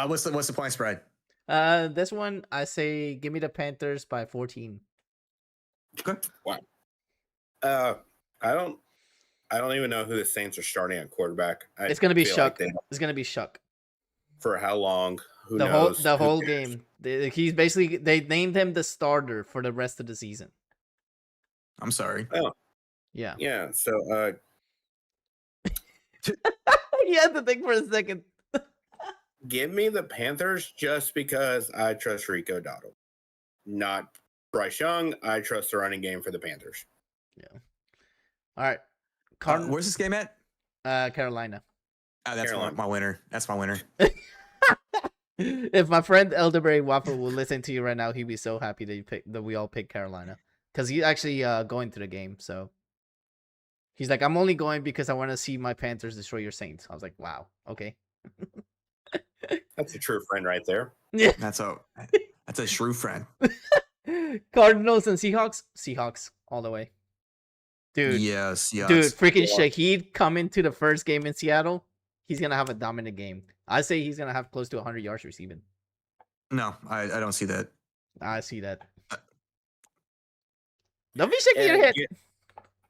What's the point spread? This one I say give me the Panthers by 14. Okay. Wow. I don't even know who the Saints are starting at quarterback. It's gonna be feel Shuck. like It's gonna be Shuck. for how long? Who The knows? whole Who cares? game. He's basically they named him the starter for the rest of the season. I'm sorry. Yeah. Yeah. So You had to think for a second. give me the Panthers just because I trust Rico Dottle, not Bryce Young. I trust the running game for the Panthers. All right. Where's this game at? Carolina. That's Carolina. my winner. That's my winner. If my friend Elderberry Waffle will listen to you right now, he'd be so happy that we all picked Carolina because he's actually going to the game. So he's like, I'm only going because I want to see my Panthers destroy your Saints. I was like, wow, okay. That's a true friend right there. Yeah. That's a shrew friend. Cardinals and Seahawks all the way. Dude, Yes. dude, freaking Shaheed coming to the first game in Seattle. He's going to have a dominant game. I say he's going to have close to 100 yards receiving. No, I don't see that. I see that. Don't be shaking your head.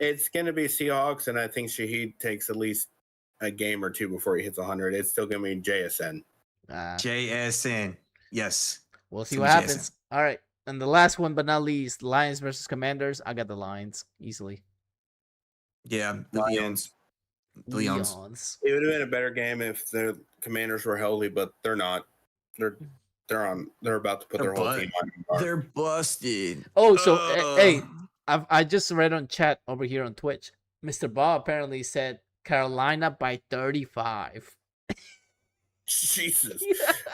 It's going to be Seahawks, and I think Shaheed takes at least a game or two before he hits 100. It's still going to be JSN. JSN. Yes. We'll see It's what gonna be happens. All right. And the last one, but not least, Lions versus Commanders. I got the Lions easily. Yeah. The Lions. Lions. It would have been a better game if the Commanders were healthy, but they're not. They're about to put their whole team on. They're busted. Oh, so hey, I just read on chat over here on Twitch. Mr. Bob apparently said Carolina by 35. Jesus,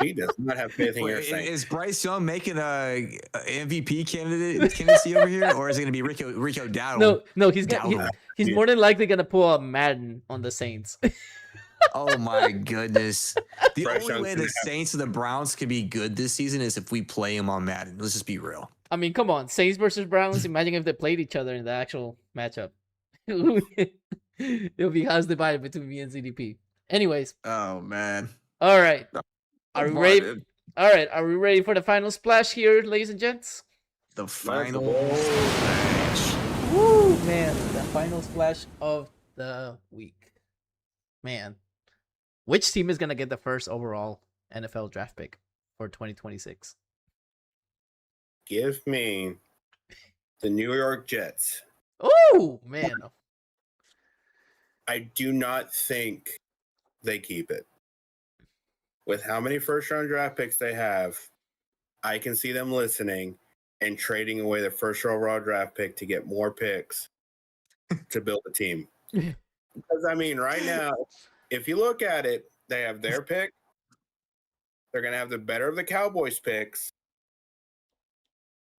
he does not have faith in your Saints. Is Bryce Young making a MVP candidacy over here, or is it going to be Rico Dowdle? No, he's more than likely going to pull a Madden on the Saints. Oh my goodness! The Bryce only Young's way gonna the Saints and the Browns can be good this season is if we play them on Madden. Let's just be real. I mean, come on, Saints versus Browns. Imagine if they played each other in the actual matchup. It'll be house divided between me and ZDP. Anyways. Oh man. All right. Are we ready? All right. Are we ready for the final splash here, ladies and gents? The final splash. Woo, man. The final splash of the week. Man. Which team is going to get the first overall NFL draft pick for 2026? Give me the New York Jets. Oh, man. I do not think they keep it. With how many first-round draft picks they have, I can see them listening and trading away the first overall draft pick to get more picks to build a team. Because, I mean, right now, if you look at it, they have their pick. They're going to have the better of the Cowboys picks.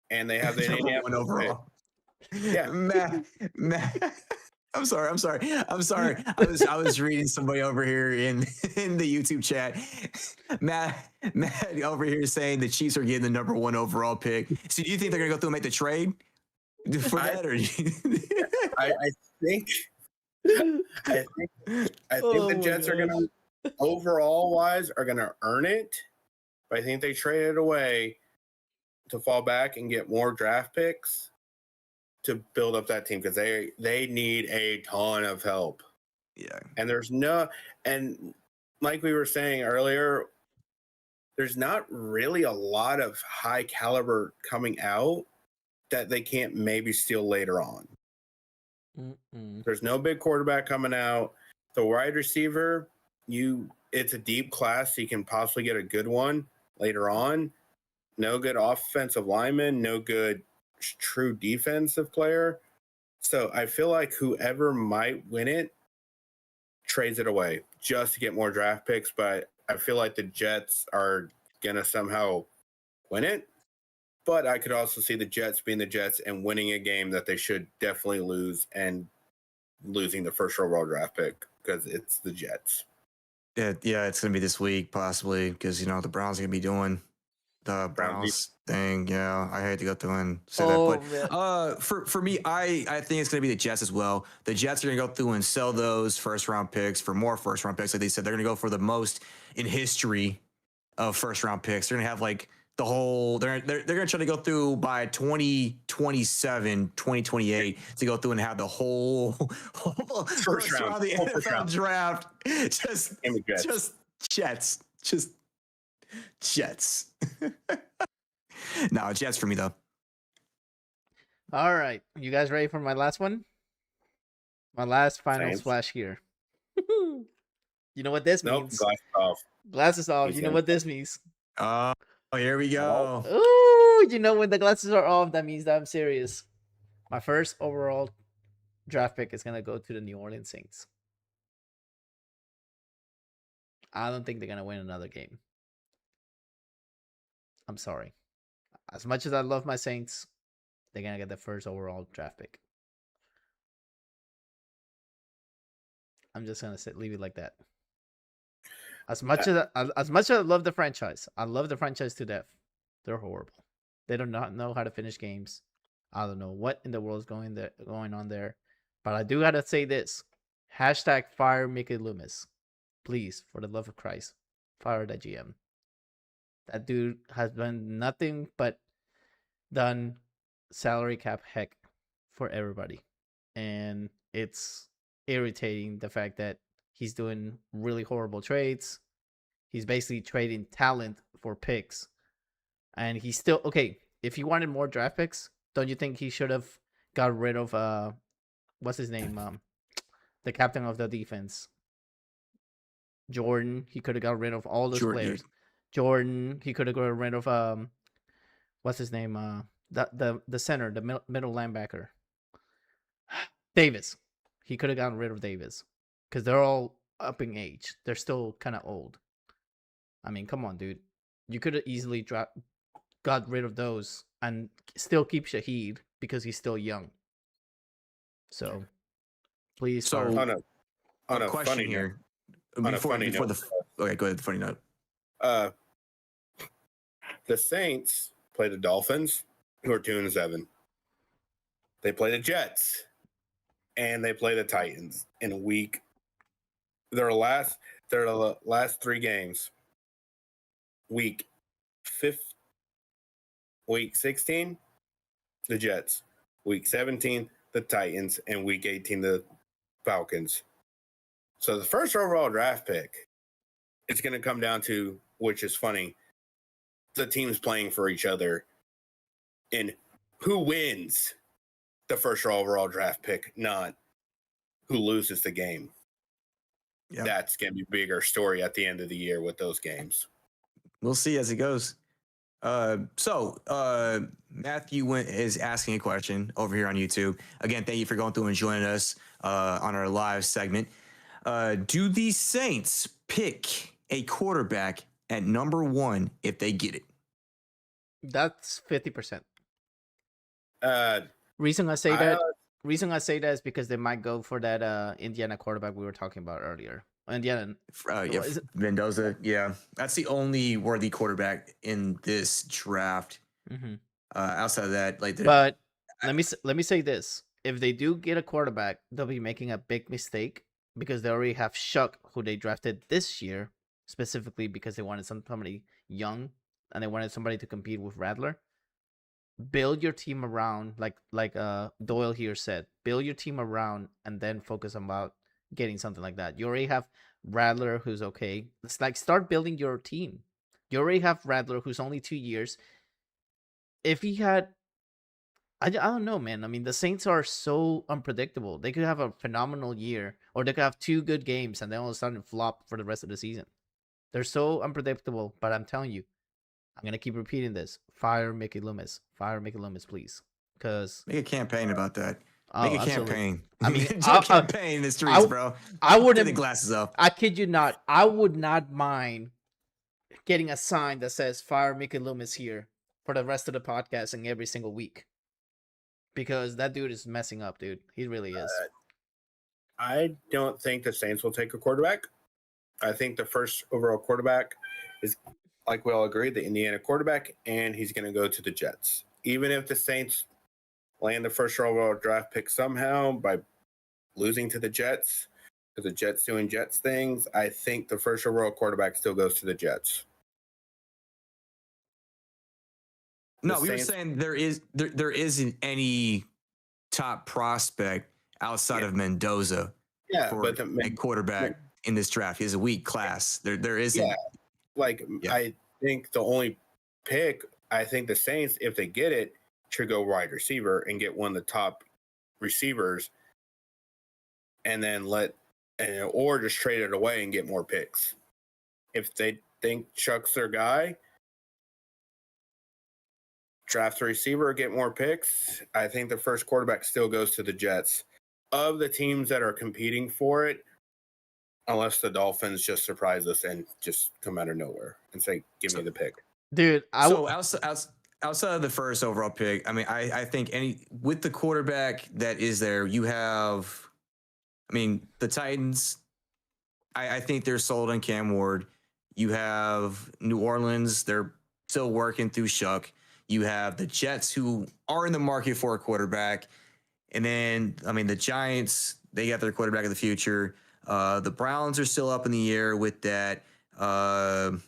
And they have the Number Indianapolis one overall. pick. Yeah. Matt. I'm sorry. I was reading somebody over here in the YouTube chat. Matt over here saying the Chiefs are getting the number one overall pick. So do you think they're gonna go through and make the trade for that? Or I think the Jets are gonna overall wise are gonna earn it, but I think they traded away to fall back and get more draft picks to build up that team because they need a ton of help. Yeah. And like we were saying earlier, there's not really a lot of high caliber coming out that they can't maybe steal later on. There's no big quarterback coming out. The wide receiver, it's a deep class, so you can possibly get a good one later on. No good offensive lineman, no good true defensive player. So I feel like whoever might win it trades it away just to get more draft picks. But I feel like the Jets are going to somehow win it. But I could also see the Jets being the Jets and winning a game that they should definitely lose and losing the first overall draft pick because it's the Jets. Yeah, it's going to be this week possibly because, the Browns are going to be doing the Browns thing. Yeah, I hate to go through and say that, but for me, I think it's going to be the Jets as well. The Jets are going to go through and sell those first round picks for more first round picks. Like they said, they're going to go for the most in history of first round picks. They're going to have like the whole. They're going to try to go through by 2027, 2028 to go through and have the whole first round of the NFL draft. Just Jets. No, Jets for me though. All right, you guys ready for my last one? My last final splash here. You know what this means? Glasses off. Glasses off. You know what this means? Oh, here we go. Ooh, you know when the glasses are off, that means that I'm serious. My first overall draft pick is gonna go to the New Orleans Saints. I don't think they're gonna win another game. I'm sorry. As much as I love my Saints, they're gonna get the first overall draft pick. I'm just gonna leave it like that. As much as I love the franchise, I love the franchise to death. They're horrible. They do not know how to finish games. I don't know what in the world is going on there, but I do gotta say this: #fire Mickey Loomis. Please, for the love of Christ, fire that GM. That dude has done nothing but done salary cap heck for everybody. And it's irritating the fact that he's doing really horrible trades. He's basically trading talent for picks. And he's still, okay, if he wanted more draft picks, don't you think he should have got rid of, what's his name? The captain of the defense. Jordan. He could have got rid of all those players. Jordan, he could have got rid of what's his name? The center, the middle linebacker. Davis. He could have gotten rid of Davis. Because they're all up in age. They're still kind of old. I mean, come on, dude. You could have easily got rid of those and still keep Shaheed because he's still young. So, please. So, on a question funny here. Note, Okay, go ahead. The funny note. The Saints play the Dolphins, who are 2-7. They play the Jets, and they play the Titans in a week. Their last 3 games. Week 16, the Jets. Week 17, the Titans, and week 18, the Falcons. So the first overall draft pick, it's going to come down to, which is funny, the teams playing for each other and who wins the first overall draft pick, not who loses the game. Yep. That's going to be a bigger story at the end of the year with those games. We'll see as it goes. So Matthew is asking a question over here on YouTube. Again, thank you for going through and joining us on our live segment. Do the Saints pick a quarterback at number 1 if they get it? That's 50%. Uh, Reason I say that is because they might go for that Indiana quarterback we were talking about earlier. Indiana, is it? Mendoza. Yeah, that's the only worthy quarterback in this draft. Outside of that, but let me say this: if they do get a quarterback, they'll be making a big mistake because they already have Shuck, who they drafted this year specifically because they wanted somebody young and they wanted somebody to compete with Rattler. Build your team around, like Doyle here said, build your team around and then focus about getting something like that. You already have Rattler, who's okay. It's like start building your team. You already have Rattler, who's only 2 years. If he had, I don't know, man. I mean, the Saints are so unpredictable. They could have a phenomenal year, or they could have 2 good games and then all of a sudden flop for the rest of the season. They're so unpredictable, but I'm telling you, I'm going to keep repeating this. Fire Mickey Loomis. Fire Mickey Loomis, please. Because make a campaign about that. Make a campaign. I mean, campaign in the streets, bro. I wouldn't. Get the glasses up. I kid you not. I would not mind getting a sign that says "Fire Mickey Loomis" here for the rest of the podcast and every single week, because that dude is messing up, dude. He really is. I don't think the Saints will take a quarterback. I think the first overall quarterback is, like we all agree, the Indiana quarterback, and he's going to go to the Jets. Even if the Saints land the first overall draft pick somehow by losing to the Jets, because the Jets doing Jets things, I think the first overall quarterback still goes to the Jets. No, we were saying there isn't any top prospect outside of Mendoza for a quarterback in this draft. He has a weak class. There isn't. Yeah. I think the only pick, I think the Saints, if they get it, should go wide receiver and get one of the top receivers, and then or just trade it away and get more picks. If they think Chuck's their guy, draft a receiver, get more picks. I think the first quarterback still goes to the Jets. Of the teams that are competing for it, unless the Dolphins just surprise us and just come out of nowhere and say, give me the pick. Dude, outside of the first overall pick, I mean, I think with the quarterback that is there, you have, I mean, the Titans, I think they're sold on Cam Ward. You have New Orleans, they're still working through Shuck. You have the Jets, who are in the market for a quarterback. And then, I mean, the Giants, they got their quarterback of the future. The Browns are still up in the air with that. The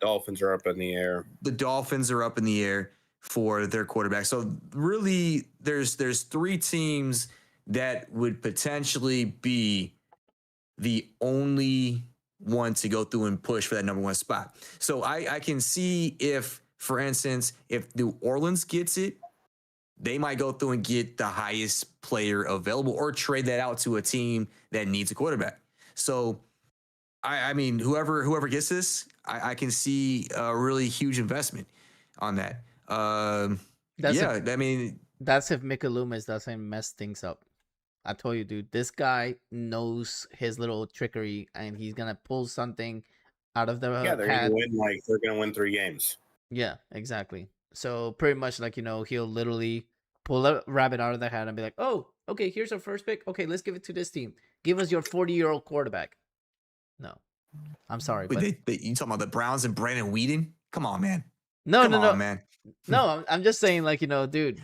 Dolphins are up in the air. The Dolphins are up in the air for their quarterback. So really, there's 3 teams that would potentially be the only one to go through and push for that number 1 spot. So I can see if, for instance, if New Orleans gets it, they might go through and get the highest player available or trade that out to a team that needs a quarterback. So, I mean, whoever gets this, I can see a really huge investment on that. That's if Mickey Loomis doesn't mess things up. I told you, dude, this guy knows his little trickery, and he's gonna pull something out of the they're gonna win 3 games. Yeah, exactly. So pretty much he'll literally pull a rabbit out of the hat and be like, oh, okay, here's our first pick. Okay, let's give it to this team. Give us your 40-year-old quarterback. No, I'm sorry. But you talking about the Browns and Brandon Weeden? Come on, man. No, man. No, I'm just saying, dude,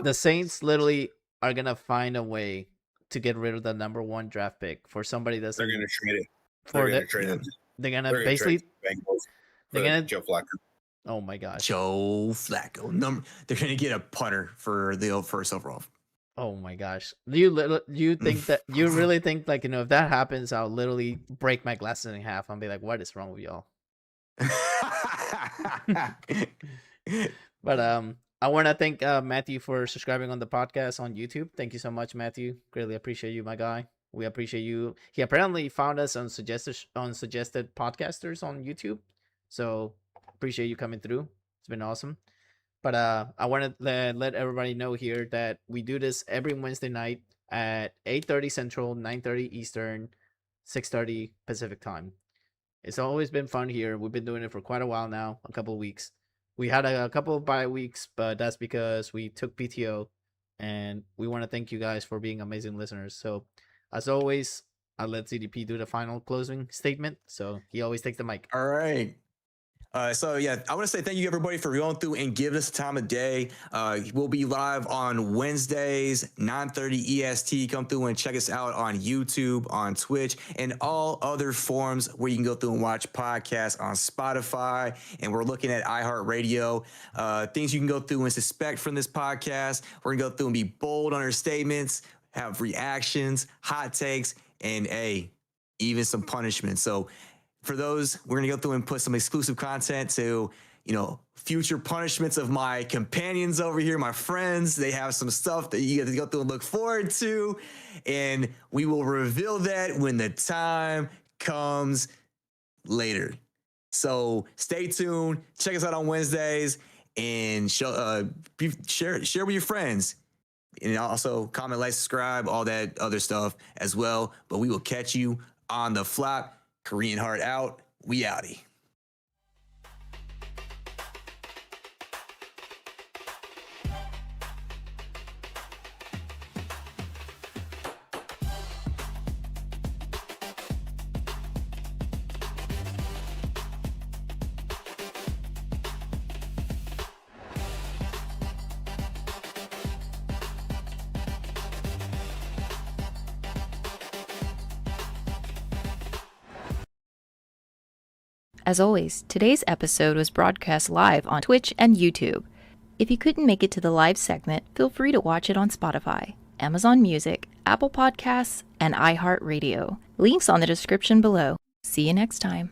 the Saints literally are going to find a way to get rid of the number 1 draft pick for somebody that's... They're going to trade it. They're going to basically... They're going to Joe Flacco. Oh my gosh. Joe Flacco. They're going to get a punter for the first overall. Oh my gosh. Do you think that you really think if that happens, I'll literally break my glasses in half and be like, what is wrong with y'all? But I want to thank Matthew for subscribing on the podcast on YouTube. Thank you so much, Matthew. Greatly appreciate you, my guy. We appreciate you. He apparently found us on suggested podcasters on YouTube. So appreciate you coming through. It's been awesome. But I want to let everybody know here that we do this every Wednesday night at 8:30 Central, 9:30 Eastern, 6:30 Pacific time. It's always been fun here. We've been doing it for quite a while now, a couple of weeks. We had a couple of bye weeks, but that's because we took PTO, and we want to thank you guys for being amazing listeners. So, as always, I'll let ZDP do the final closing statement. So he always takes the mic. All right. So yeah, I want to say thank you everybody for going through and giving us time of day. We'll be live on Wednesdays, 9:30 EST. Come through and check us out on YouTube, on Twitch, and all other forms where you can go through and watch podcasts on Spotify. And we're looking at iHeart Radio. Things you can go through and suspect from this podcast. We're gonna go through and be bold on our statements, have reactions, hot takes, and even some punishment. So for those, we're going to go through and put some exclusive content to, future punishments of my companions over here, my friends. They have some stuff that you get to go through and look forward to. And we will reveal that when the time comes later. So stay tuned. Check us out on Wednesdays and share with your friends. And also comment, like, subscribe, all that other stuff as well. But we will catch you on the flop. Korean Heart out. We outie. As always, today's episode was broadcast live on Twitch and YouTube. If you couldn't make it to the live segment, feel free to watch it on Spotify, Amazon Music, Apple Podcasts, and iHeart Radio. Links on the description below. See you next time.